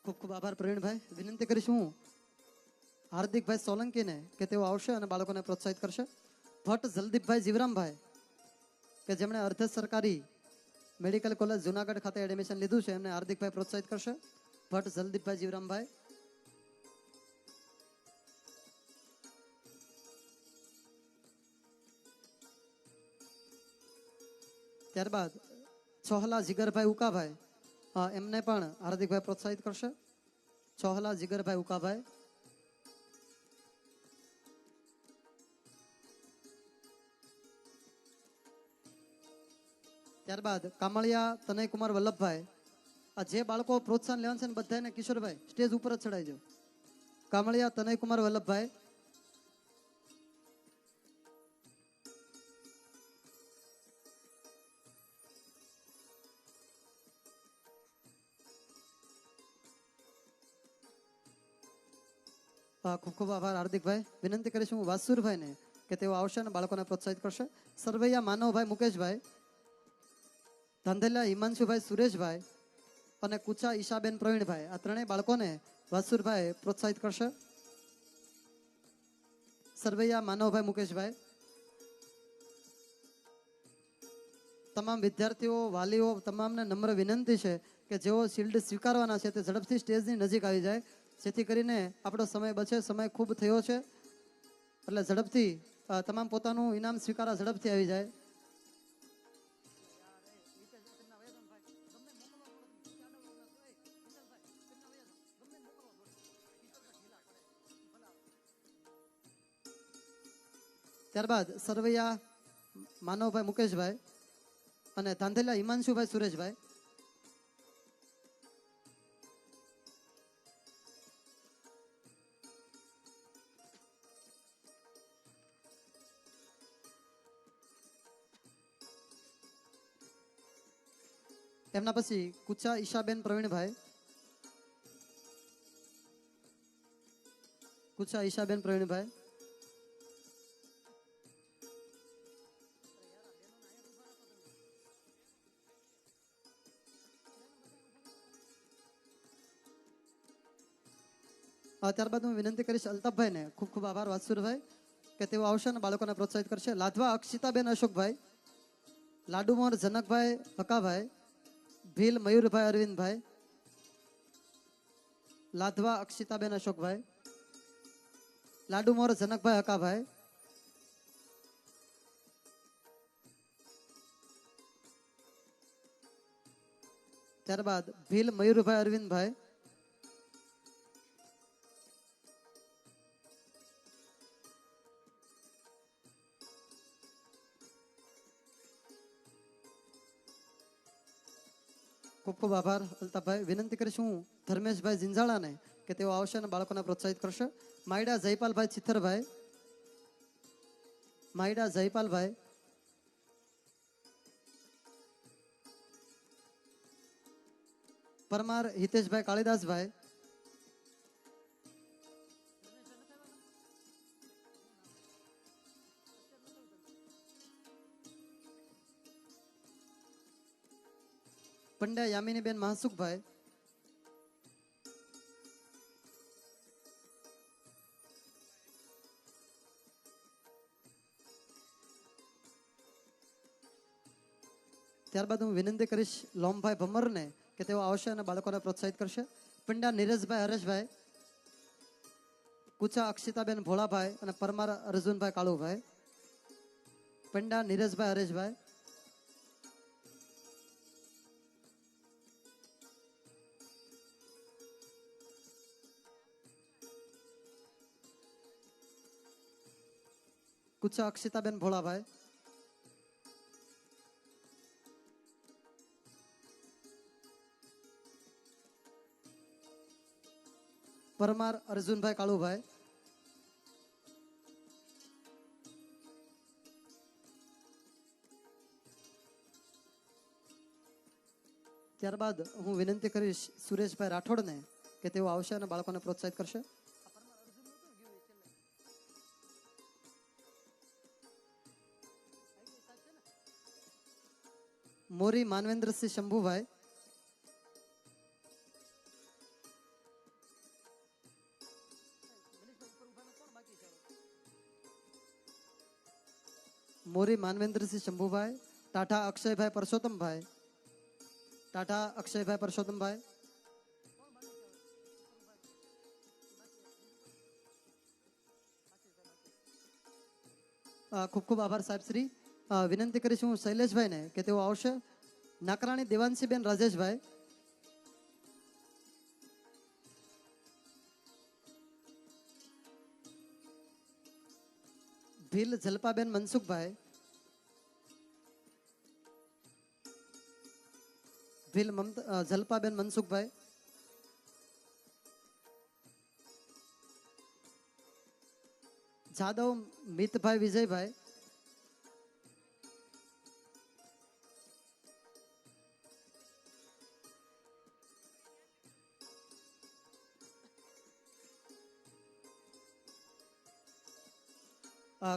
[SPEAKER 2] ખૂબ ખૂબ આભાર પ્રવીણભાઈ. વિનંતી કરીશું હું હાર્દિકભાઈ સોલંકીને કે તેઓ આવશે અને બાળકોને પ્રોત્સાહિત કરશે. ભટ્ટ જલદીપભાઈ જીવરામભાઈ કે જેમણે અર્ધ સરકારી મેડિકલ કોલેજ જુનાગઢ ખાતે એડમિશન લીધું છે એમને હાર્દિકભાઈ પ્રોત્સાહિત કરશે. ભટ્ટ જલદીપભાઈ જીવરામભાઈ. ત્યારબાદ ચોહલા જીગરભાઈ ઉકાભાઈ એમને પણ હાર્દિકભાઈ પ્રોત્સાહિત કરશે. ચોહલા જીગરભાઈ ઉકાભાઈ. ત્યારબાદ કામળિયા તનયકુમાર વલ્લભભાઈ આ જે બાળકો પ્રોત્સાહન લેવાનું છે ને બધાને કિશોરભાઈ સ્ટેજ ઉપર જ ચડાવજો. કામળિયા તનયકુમાર વલ્લભભાઈ, ખૂબ ખૂબ આભાર હાર્દિકભાઈ. વિનંતી કરીશ હું વાસુરભાઈને કે તેઓ આવશે અને બાળકોને પ્રોત્સાહિત કરશે. સરવૈયા માનવભાઈ મુકેશભાઈ, ધાંધેલા હિમાંશુભાઈ સુરેશભાઈ અને કુચા ઈશાબેન પ્રવીણભાઈ, આ ત્રણેય બાળકોને વાસુરભાઈ પ્રોત્સાહિત કરશે. સરવૈયા માનવભાઈ મુકેશભાઈ, તમામ વિદ્યાર્થીઓ વાલીઓ તમામને નમ્ર વિનંતી છે કે જેઓ શિલ્ડ સ્વીકારવાના છે તે ઝડપથી સ્ટેજની નજીક આવી જાય, જેથી કરીને આપણો સમય બચે. સમય ખૂબ થયો છે એટલે ઝડપથી તમામ પોતાનું ઇનામ સ્વીકારવા ઝડપથી આવી જાય. ત્યારબાદ સરવૈયા માનવભાઈ મુકેશભાઈ અને ધાંધેલા હિમાંશુભાઈ સુરેશભાઈ, એમના પછી કુચા ઈશાબેન પ્રવીણભાઈ, કુચા ઈશાબેન પ્રવીણભાઈ, ત્યારબાદ હું વિનંતી કરીશ અલ્તાફભાઈને, ખૂબ ખૂબ આભાર વાસુરભાઈ કે તેઓ આવશે અને બાળકોને પ્રોત્સાહિત કરશે. લાધવા અક્ષિતાબેન અશોકભાઈ, લાડુમોર જનકભાઈ હકાભાઈ, ભીલ મયુરભાઈ અરવિંદભાઈ, લાધવા અક્ષિતાબેન અશોકભાઈ, લાડુમોર જનકભાઈ હકાભાઈ, ત્યારબાદ ભીલ મયુરભાઈ અરવિંદભાઈ, ખૂબ ખૂબ આભાર અલ્તાફભાઈ. વિનંતી કરીશું હું ધર્મેશભાઈ ઝિંઝાળાને કે તેઓ આવશે અને બાળકોને પ્રોત્સાહિત કરશે. માયડા જયપાલભાઈ ચિત્તરભાઈ, માયડા જયપાલભાઈ, પરમાર હિતેશભાઈ કાળીદાસભાઈ, પંડ્યા યામિનીબેન મહાસુખભાઈ, ત્યારબાદ હું વિનંતી કરીશ લોમભાઈ ભમરને કે તેઓ આવશે અને બાળકોને પ્રોત્સાહિત કરશે. પંડ્યા નીરજભાઈ હરેશભાઈ, કુચા અક્ષિતાબેન ભોળાભાઈ અને પરમાર અર્જુનભાઈ કાળુભાઈ, પંડ્યા નીરજભાઈ હરેશભાઈ, કુચા અક્ષિતાબેન ભોળાભાઈ, પરમાર અર્જુનભાઈ કાળુભાઈ, ત્યારબાદ હું વિનંતી કરીશ સુરેશભાઈ રાઠોડને કે તેઓ આવશે અને બાળકોને પ્રોત્સાહિત કરશે. મોરી માનવેન્દ્રસિંહ શંભુભાઈ, મોરી માનવેન્દ્રસિંહ શંભુભાઈ, ટાટા અક્ષયભાઈ પરસોત્તમભાઈ, ટાટા અક્ષયભાઈ પરસોત્તમભાઈ, ખૂબ ખૂબ આભાર સાહેબ શ્રી. વિનંતી કરીશું હું શૈલેષભાઈને કે તેઓ આવશે. નાકરાણી દેવાંશીબેન રાજેશભાઈ, ભીલ જલપાબેન મનસુખભાઈ, ભીલ જલપાબેન મનસુખભાઈ, જાદવ મિતભાઈ વિજયભાઈ,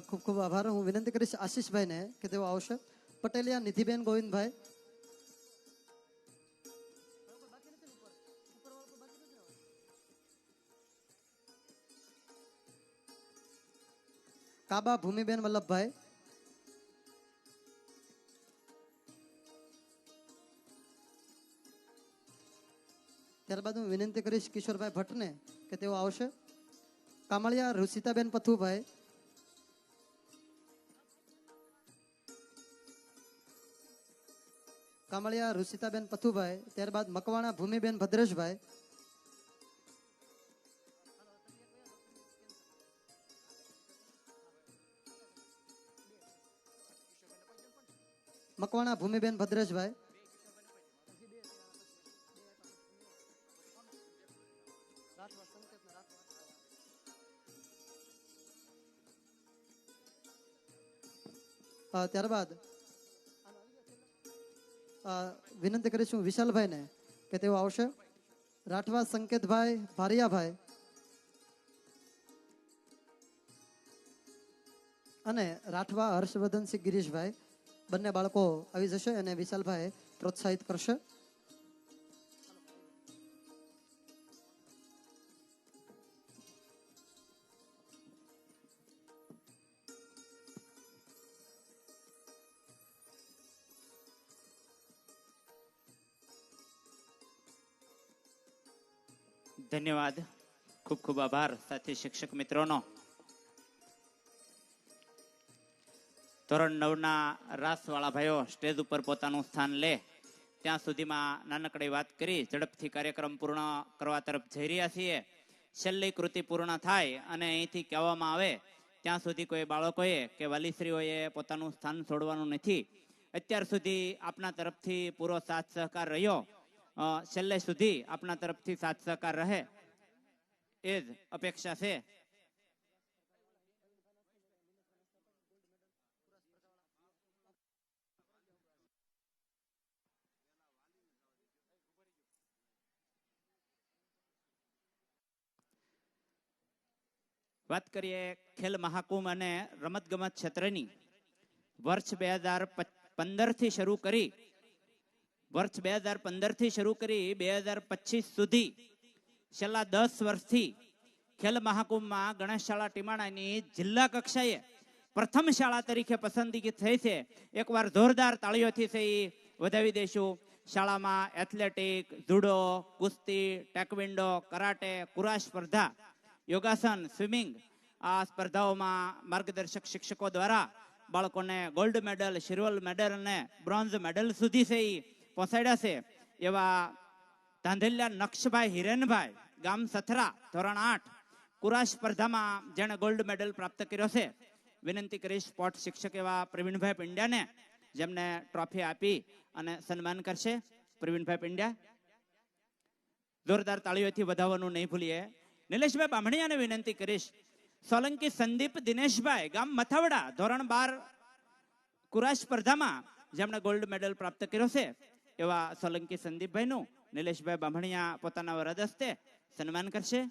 [SPEAKER 2] ખૂબ ખૂબ આભાર. હું વિનંતી કરીશ આશીષભાઈને કે તેઓ આવશે. પટેલિયા નિધિબેન ગોવિંદભાઈ, કાબા ભૂમિબેન વલ્લભભાઈ, ત્યારબાદ હું વિનંતી કરીશ કિશોરભાઈ ભટ્ટને કે તેઓ આવશે. કામળિયા રુચિતાબેન પથુભાઈ, કામળિયા રુચિતાબેન પથુભાઈ, ત્યારબાદ મકવાણા ભૂમિબેન ભદ્રેશભાઈ, મકવાણા ભૂમિબેન ભદ્રેશભાઈ, ત્યારબાદ વિનંતી કરીશું વિશાલભાઈને કે તેઓ આવશે. રાઠવા સંકેતભાઈ ભારિયાભાઈ અને રાઠવા હર્ષવર્ધનસિંહ ગિરીશભાઈ, બંને બાળકો આવી જશે અને વિશાલભાઈ પ્રોત્સાહિત કરશે.
[SPEAKER 7] ધન્યવાદ, ખૂબ ખૂબ આભાર સાથી શિક્ષક મિત્રોનો. ધોરણ 9 ના રાસવાળા ભાઈઓ સ્ટેજ ઉપર પોતાનું સ્થાન લે ત્યાં સુધીમાં નાનકડી વાત કરી ઝડપથી કાર્યક્રમ પૂર્ણ કરવા તરફ જઈ રહ્યા છીએ. છેલ્લી કૃતિ પૂર્ણ થાય અને અહીંથી કહેવામાં આવે ત્યાં સુધી કોઈ બાળકોએ કે વાલીશ્રીઓએ પોતાનું સ્થાન છોડવાનું નથી. અત્યાર સુધી આપના તરફથી પૂરો સાથ સહકાર રહ્યો, છેલ્લે સુધી આપના તરફથી સાથ સહકાર રહે એ જ અપેક્ષા છે. વાત કરીએ ખેલ મહાકુંભ અને રમતગમત ક્ષેત્રની. વર્ષ 2015 થી શરૂ કરી 2025 સુધી છેલ્લા 10 વર્ષથી ખેલ મહાકુંભમાં ગણેશ શાળા ટીમાણાની જિલ્લા કક્ષાએ પ્રથમ શાળા તરીકે પસંદગી થઈ છે. એકવાર જોરદાર તાળીઓથી છે એ વધાવી દઈશું. શાળામાં એથ્લેટિક, જુડો, કુસ્તી, ટેકવિન્ડો, કરાટે, કુરાશ સ્પર્ધા, યોગાસન, સ્વિમિંગ આ સ્પર્ધાઓમાં માર્ગદર્શક શિક્ષકો દ્વારા બાળકોને ગોલ્ડ મેડલ, સિલ્વર મેડલ અને બ્રોન્ઝ મેડલ સુધી છે એ પહોંચાડ્યા છે. એવા ધાંધલિયા નક્ષભાઈ હિરેનભાઈ, ગામ સથરા, ધોરણ 8, કુરાશ સ્પર્ધામાં જેણે ગોલ્ડ મેડલ પ્રાપ્ત કર્યો છે. વિનંતી કરીશ સ્પોર્ટ શિક્ષક એવા પ્રવીણભાઈ પંડ્યાને જેમને ટ્રોફી આપી અને સન્માન કરશે. પ્રવીણભાઈ પંડ્યા, જોરદાર તાળીઓથી વધાવવાનું નહીં ભૂલીએ. નિલેશભાઈ બામણીયાને વિનંતી કરીશ. સોલંકી સંદીપ દિનેશભાઈ, ગામ મથાવડા, ધોરણ 12, કુરાશ સ્પર્ધામાં જેમણે ગોલ્ડ મેડલ પ્રાપ્ત કર્યો છે એવા સોલંકી સંદીપભાઈનું નિલેશભાઈ બામણીયા પોતાના વરદ હસ્તે સન્માન કરશે.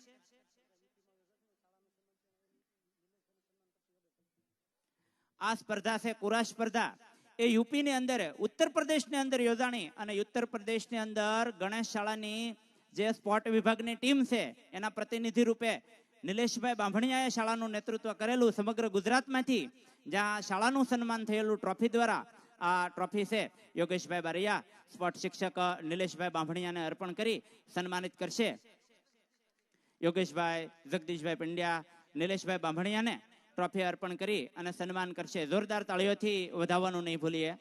[SPEAKER 7] આ સ્પર્ધા છે કુરાશ સ્પર્ધા. એ યુપીની અંદર, ઉત્તર પ્રદેશની અંદર યોજાણી અને ઉત્તર પ્રદેશની અંદર ગણેશ શાળાની જે સ્પોર્ટ વિભાગની ટીમ છે એના પ્રતિનિધિ રૂપે નિલેશભાઈ બાંભણિયાએ શાળાનું નેતૃત્વ કરેલું. સમગ્ર ગુજરાતમાંથી જ્યાં શાળાનું સન્માન થયેલું ટ્રોફી દ્વારા આ ટ્રોફી છે યોગેશભાઈ બારૈયા સ્પોર્ટ શિક્ષક નિલેશભાઈ બાંભણિયાને અર્પણ કરી સન્માનિત કરશે. યોગેશભાઈ, જગદીશભાઈ પંડ્યા નિલેશભાઈ બાંભણિયાને ટ્રોફી અર્પણ કરી અને સન્માન કરશે. જોરદાર તાળીઓથી વધાવવાનું નહીં ભૂલીએ.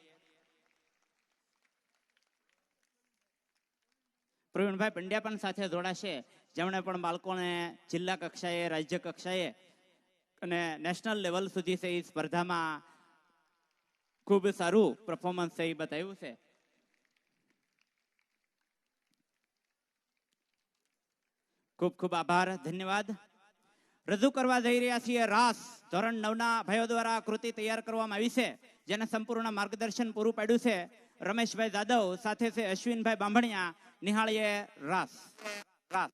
[SPEAKER 7] પ્રવીણભાઈ પંડ્યા પણ સાથે જોડાશે, જેમણે પણ બાળકોને જિલ્લા કક્ષાએ, રાજ્ય કક્ષાએ અને નેશનલ લેવલ સુધી છે એ સ્પર્ધામાં ખૂબ સારું પરફોર્મન્સ છે એ બતાવ્યું છે. ખૂબ ખૂબ આભાર, ધન્યવાદ. રજૂ કરવા જઈ રહ્યા છીએ રાસ. ધોરણ 9 ના ભાઈઓ દ્વારા કૃતિ તૈયાર કરવામાં આવી છે, જેને સંપૂર્ણ માર્ગદર્શન પૂરું પાડ્યું છે રમેશભાઈ જાદવ, સાથે છે અશ્વિનભાઈ બાંભણિયા. નિહાળીએ રાસ. રાસ.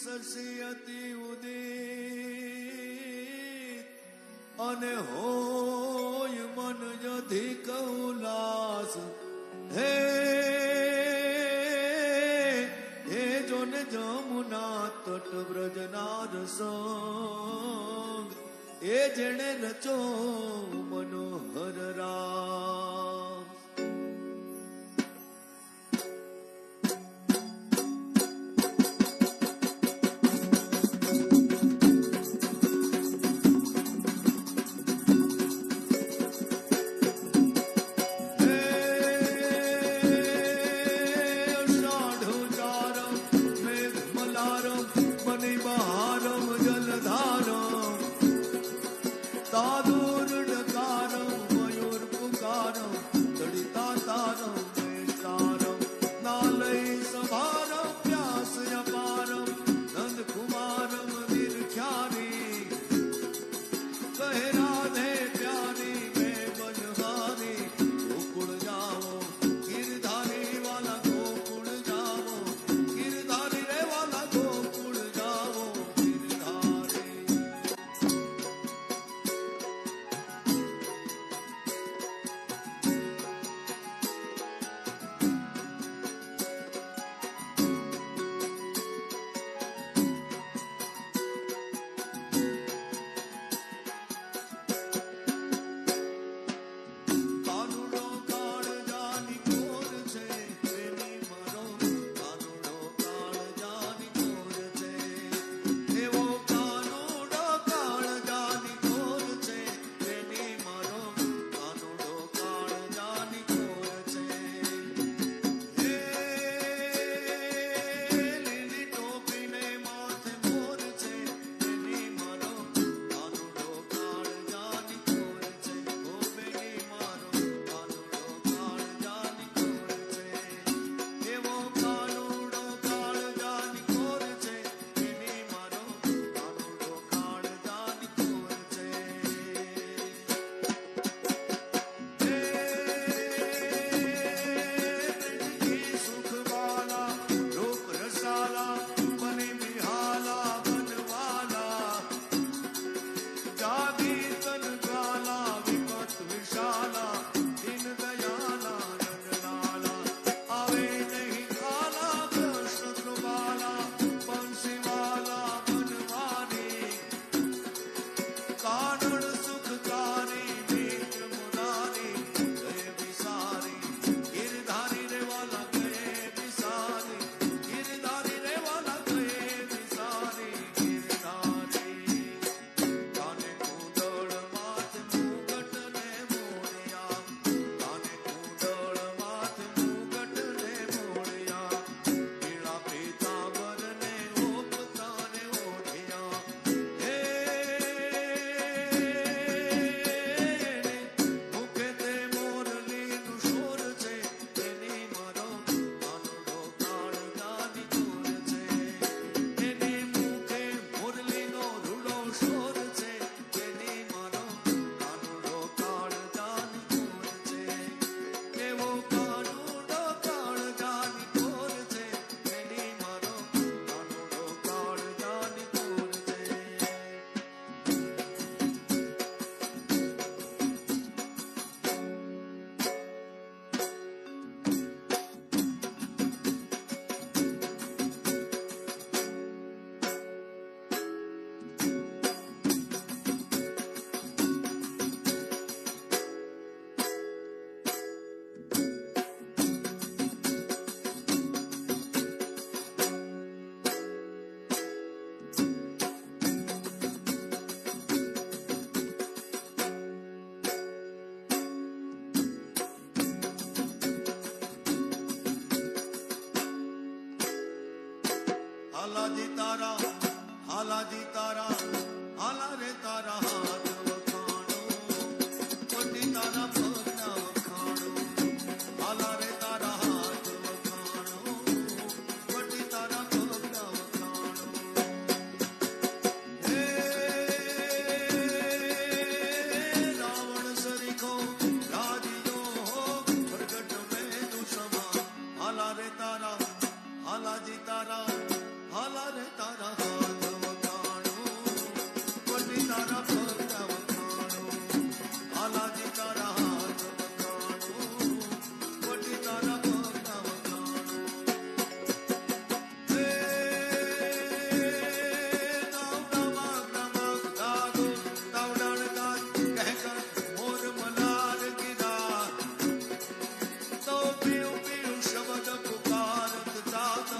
[SPEAKER 8] સરસિયતી ઉદિત અને હોય મન અધિક ઉલ્લાસ હે જોને જમુના તટ બ્રજનાર સંગ એ જેણે રચો મનોહર રામ. સાદુર ડકારમ મયુર પુકારમ હાલાજી તારા હાલાજી તારા હાલા રે તારા હાથ વખાણો પટી તારા પગના વખાણો હાલા રે તારા હાથ વખાણો પટી તારા પગના વખાણો હે રાવણ સરીખો રાજીયો પ્રગટ મેં તું સમા હાલા રે તારા હાલાજી તારા હાલા રે તારા હાથ વખાણો પટી તારા પગના વખાણો હાલાજી તારા હાથ વખાણો પટી તારા પગના વખાણો હે તાવડામાં ગ્રામક દાગો તાવડાણ દાગ કહેકર મોર મલાર ગીરા તો પીઉ પીઉ શબ્દ પુકારત જાત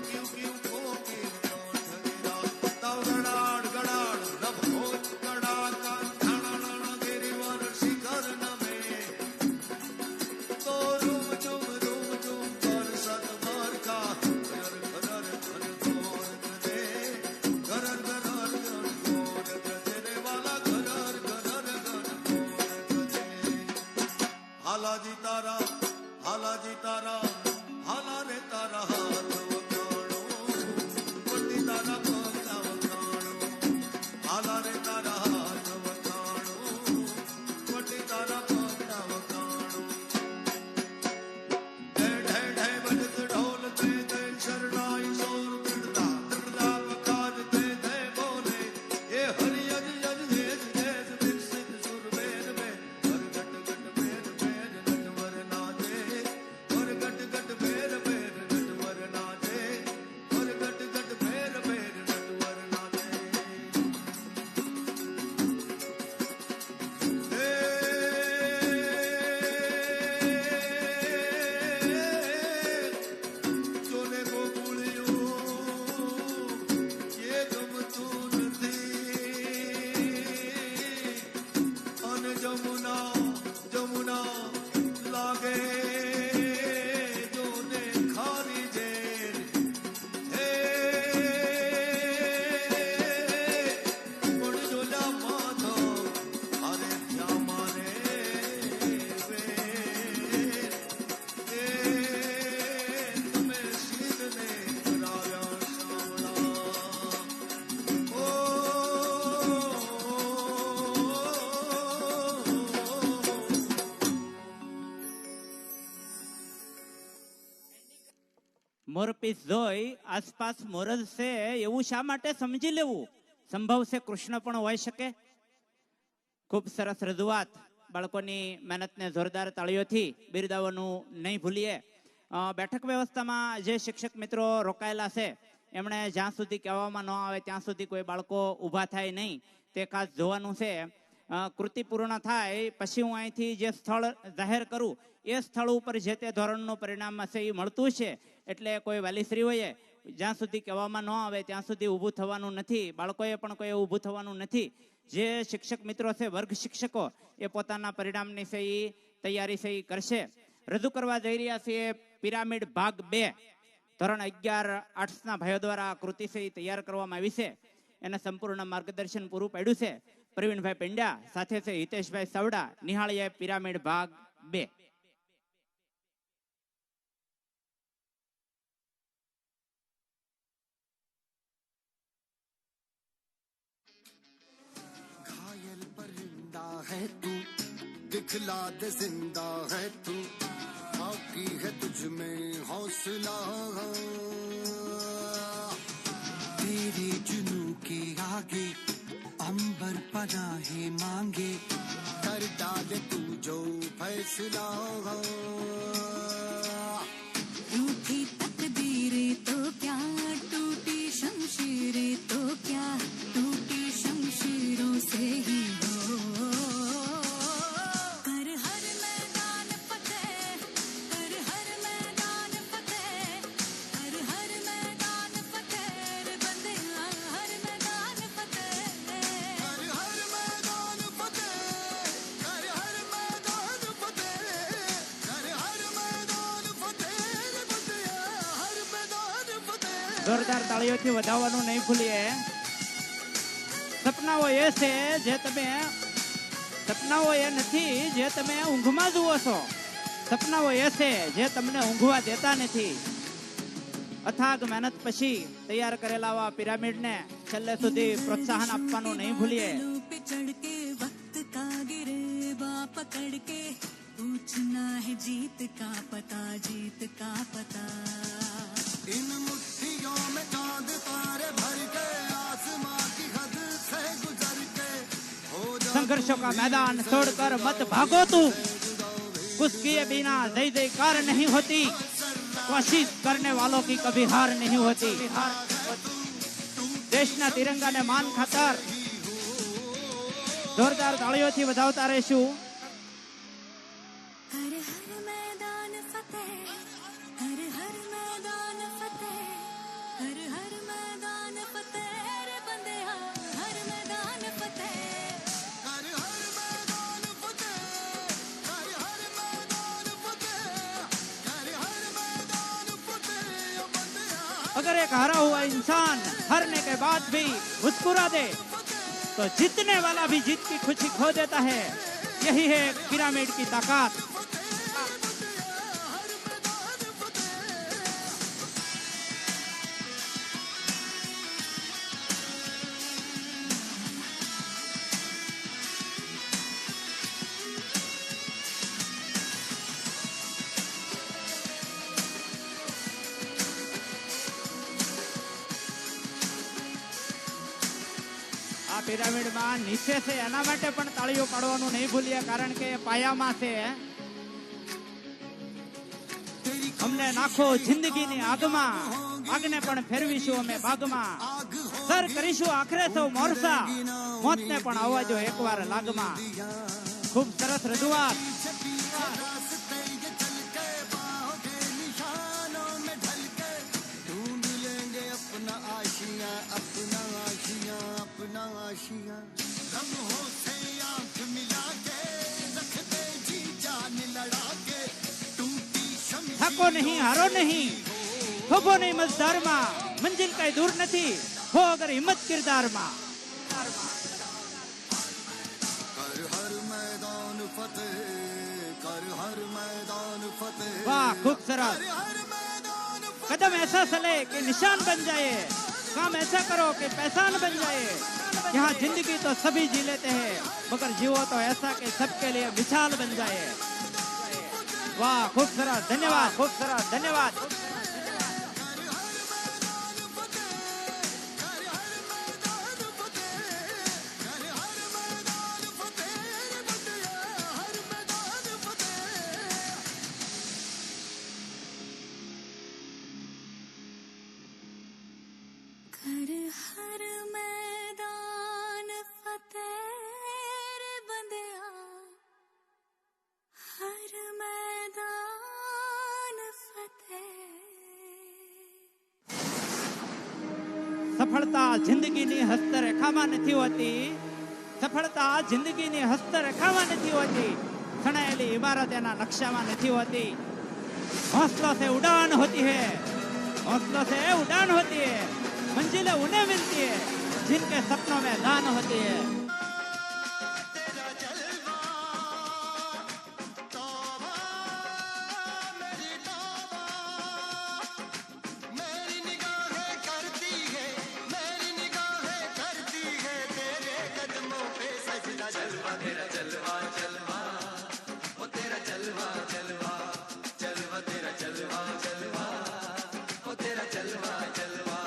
[SPEAKER 8] ક્યુ ક્યુ કોકી ઠગીરા તાવડાડ ગડાડ નભોત ગડાકા ઠાણણ ગિરિવર શિખર નમે તો રૂમ ઝુમ પર સત બરકા ઘર ઘર ઘર ગોર ગદે ઘર ઘર ઘર ગોર ગદે રે વાલા ઘર ઘર ઘર ગોર ગદે હાલાજી તારા હાલાજી તારા હાલા રે તારા હાથ વખાણો પટી તારા પગના વખાણો હાલા રે તારા હાથ વખાણો પટી તારા પગના વખાણો ઢે ઢે ઢે બજત ઢોલ તે તે શરણાઈ સોર દૃઢતા દૃઢતા વખાણ તે તે બોલે એ હરિ અજ અજ દેજ દેજ વિકસિત સુર વેદ में हर घट घट भेद भेद नटवर नाचे हर घट घट भेद भेद नटवर नाचे हर घट घट भेद भेद नटवर नाचे જોને ગોકુળિયું ये ગમતું નથી અને જમુના જમુના લાગે જોને ખારી જેલ હે પણ જોલા માધો અરે ત્યાં મારે એ તમે શીલને કરાવ્યા સાવળા
[SPEAKER 7] મોરપીસ જોઈ આસપાસ મોરજ છે એવું શા માટે સમજી લેવું? સંભવ છે કૃષ્ણ પણ હોઈ શકે. ખૂબ સરસ રજૂઆત. બાળકોની મહેનતને જોરદાર તાળીઓથી બિરદાવવાનું નહીં ભૂલીએ. બેઠક વ્યવસ્થામાં જે શિક્ષક મિત્રો રોકાયેલા છે એમણે જ્યાં સુધી કહેવામાં ન આવે ત્યાં સુધી કોઈ બાળકો ઊભા થાય નહીં તે ખાસ જોવાનું છે. કૃતિ પૂર્ણ થાય પછી હું અહીંથી જે સ્થળ જાહેર કરું એ સ્થળ ઉપર જે તે ધોરણનું પરિણામ છે એ મળતું છે. એટલે કોઈ વાલીશ્રીઓએ જ્યાં સુધી કહેવામાં ન આવે ત્યાં સુધી ઊભું થવાનું નથી. બાળકોએ પણ કોઈ ઊભું થવાનું નથી. જે શિક્ષક મિત્રો છે વર્ગ શિક્ષકો એ પોતાના પરિણામની છે એ તૈયારી છે એ કરશે. રજૂ કરવા જઈ રહ્યા છીએ પિરામિડ ભાગ 2. ધોરણ 11 આર્ટ્સના ભાઈઓ દ્વારા કૃતિ છે એ તૈયાર કરવામાં આવી છે. એને સંપૂર્ણ માર્ગદર્શન પૂરું પાડ્યું છે પ્રવીણભાઈ પંડ્યા, સાથે છે હિતેશભાઈ સાવડા. નિહાળીએ પિરામિડ ભાગ 2.
[SPEAKER 9] घायल परिंदा है तू, दिखला दे जिंदा है तू, बाकी है तुझ में हौसला, तेरे जुनू के आगे अंबर पनाहे मांगे, कर डाले तू जो फैसला,
[SPEAKER 10] रूठी तकदीरें तो क्या, टूटी शमशीरें तो क्या, टूटी शमशीरों से ही हो, कर हर मैदान फतेह, कर हर मैदान फतेह, कर हर मैदान फतेह, रे बंदे हर मैदान फतेह,
[SPEAKER 9] कर हर मैदान फतेह, कर हर मैदान फतेह, कर हर मैदान
[SPEAKER 7] જોરદાર તાળીઓથી વધાવવાનું નહીં ભૂલીએ. સપનાઓ એ છે જે તમે સપનાઓ એ નથી જે તમે ઊંઘમાં જુઓ છો. સપનાઓ એ છે જે તમને ઊંઘવા દેતા નથી. અથાગ મહેનત પછી તૈયાર કરેલા આવા પિરામિડને છેલ્લે સુધી પ્રોત્સાહન આપવાનું નહીં ભૂલીએ.
[SPEAKER 10] पे चढ़ के वक्त का गिरे पकड़ के पूछना है जीत का पता, जीत का पता.
[SPEAKER 9] इन मुट्ठियों में चांद तारे भर के आसमां की हद से गुजर के हो जा
[SPEAKER 7] संघर्षों का मैदान छोड़कर मत भागो तू. कुछ किए बिना जय जयकार नहीं होती. कोशिश करने वालों की कभी हार नहीं होती. देशना तिरंगा ने मान खातर जोरदार ताળીઓથી વધાવતા રહીશું.
[SPEAKER 10] हर हर मैदान फतेह, हर हर मैदान फतेह, हर हर मैदान फतेह रे बंदेया, हर मैदान फतेह.
[SPEAKER 9] हर हर मैदान फतेह, हर हर मैदान फतेह, हर हर मैदान फतेह बंदिया.
[SPEAKER 7] अगर एक हारा हुआ इंसान हारने के बाद भी मुस्कुरा दे तो जीतने वाला भी जीत की खुशी खो देता है. यही है पिरामिड की ताकत. આ પિરામિડમાં નીચે છે એના માટે પણ તાળીઓ પાડવાનું નહીં ભૂલીએ, કારણ કે પાયામાં છે. અમને નાખો જિંદગીની આગમાં, આગને પણ ફેરવીશું અમે બાગમાં. સર કરીશું આખરે સૌ મોરસા, મોતને પણ આવવા જો એકવાર લાગમાં. ખૂબ સરસ રજૂઆત.
[SPEAKER 9] रास्ते ये चल के बाहों के निशानों में ढल के ढूंढ लेंगे अपना आशियां, अपना आशियां, अपना आशियां. लम्हों से आंख मिला के रख दे जी जान लड़ा के टूटी शमशीर
[SPEAKER 7] થાકો નહીં, હારો નહીં, થોભો નહીં મજદારમાં. મંજિલ કઈ દૂર નથી, હો અગર હિંમત કિરદારમાં.
[SPEAKER 9] कर हर मैदान फतेह, कर हर मैदान फतेह.
[SPEAKER 7] वाह खूब सरस.
[SPEAKER 9] हर मैदान
[SPEAKER 7] कदम ऐसा चले कि निशान बन जाए, काम ऐसा करो कि पहचान बन जाए. यहाँ जिंदगी तो सभी जी लेते हैं, मगर जीवो तो ऐसा कि सबके लिए मिसाल बन जाए. वाह खूब सरस, धन्यवाद. खूब सरस, धन्यवाद.
[SPEAKER 10] हर हर मैदान फतेह रे बंदेया, हर मैदान फतेह.
[SPEAKER 7] સફળતા જિંદગીની હસ્તરેખામાં નથી હોતી. સફળતા જિંદગીની હસ્તરેખામાં નથી હોતી. સણાયેલી ઇમારત એના નકશામાં નથી હોતી. हौसलों से उड़ान होती है, हौसलों से उड़ान होती है. मंजिलें उन्हें मिलती है जिनके सपनों में दान होती है.
[SPEAKER 9] तेरा जलवा तौबा मेरी तौबा, मेरी निगाहें करती है, मेरी निगाहें करती है तेरे कदमों पे सजदा. जलवा तेरा जलवा जलवा, वो तेरा जलवा जलवा, जलवा तेरा जलवा जलवा, वो तेरा जलवा जलवा.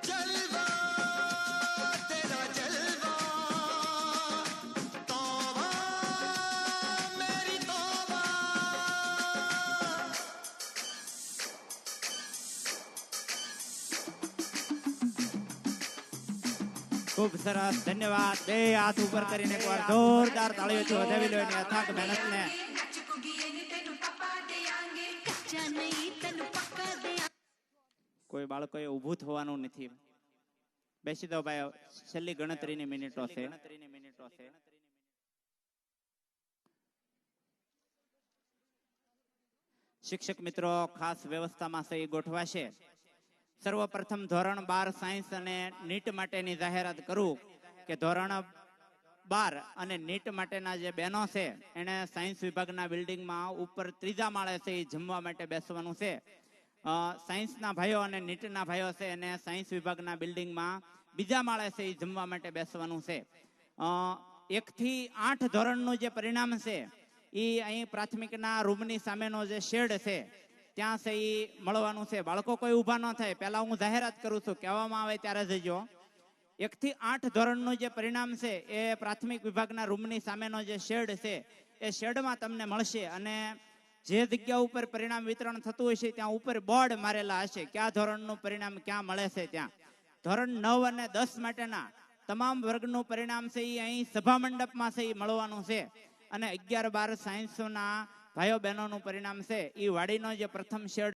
[SPEAKER 9] जलवा तेरा जलवा तौबा मेरी तौबा.
[SPEAKER 7] ખૂબ સરસ, ધન્યવાદ. બે હાથ ઉપર કરીને એકવાર જોરદાર તાળીઓથી વધાવી લો એની અથાગ મહેનતને.
[SPEAKER 10] कच्चा नहीं तनु पक्का दे.
[SPEAKER 7] કોઈ બાળકોએ ઊભું થવાનું નથી. બેસી દો ભાઈ, છેલ્લી ગણતરીની મિનિટો છે. શિક્ષક મિત્રો ખાસ વ્યવસ્થામાં છે એ ગોઠવાશે. સર્વપ્રથમ ધોરણ 12 સાયન્સ અને નીટ માટેની જાહેરાત કરું કે ધોરણ 12 અને નીટ માટેના જે બહેનો છે એને સાયન્સ વિભાગના બિલ્ડિંગમાં ઉપર 3જા માળે છે એ જમવા માટે બેસવાનું છે. સાયન્સના ભાઈઓ અને નીટના ભાઈઓ છે એને સાયન્સ વિભાગના બિલ્ડિંગમાં 2જા માળે છે એ જમવા માટે બેસવાનું છે. 1 થી 8 ધોરણનું જે પરિણામ છે એ અહીં પ્રાથમિકના રૂમની સામેનો જે શેડ છે ત્યાં છે એ મળવાનું છે. બાળકો કોઈ ઊભા ન થાય, પહેલા હું જાહેરાત કરું છું, કહેવામાં આવે ત્યારે જજો. 1 થી 8 ધોરણનું જે પરિણામ છે એ પ્રાથમિક વિભાગના રૂમની સામેનો જે શેડ છે એ શેડમાં તમને મળશે અને જે જગ્યા ઉપર પરિણામ વિતરણ થતું હશે ત્યાં ઉપર બોર્ડ મારેલા હશે કયા ધોરણનું પરિણામ ક્યાં મળે છે. ત્યાં ધોરણ 9 અને 10 માટેના તમામ વર્ગનું પરિણામ છે એ અહીં સભા મંડપમાં છે એ મળવાનું છે અને 11-12 સાયન્સના ભાઈઓ બહેનોનું પરિણામ છે એ વાડીનો જે પ્રથમ શેડ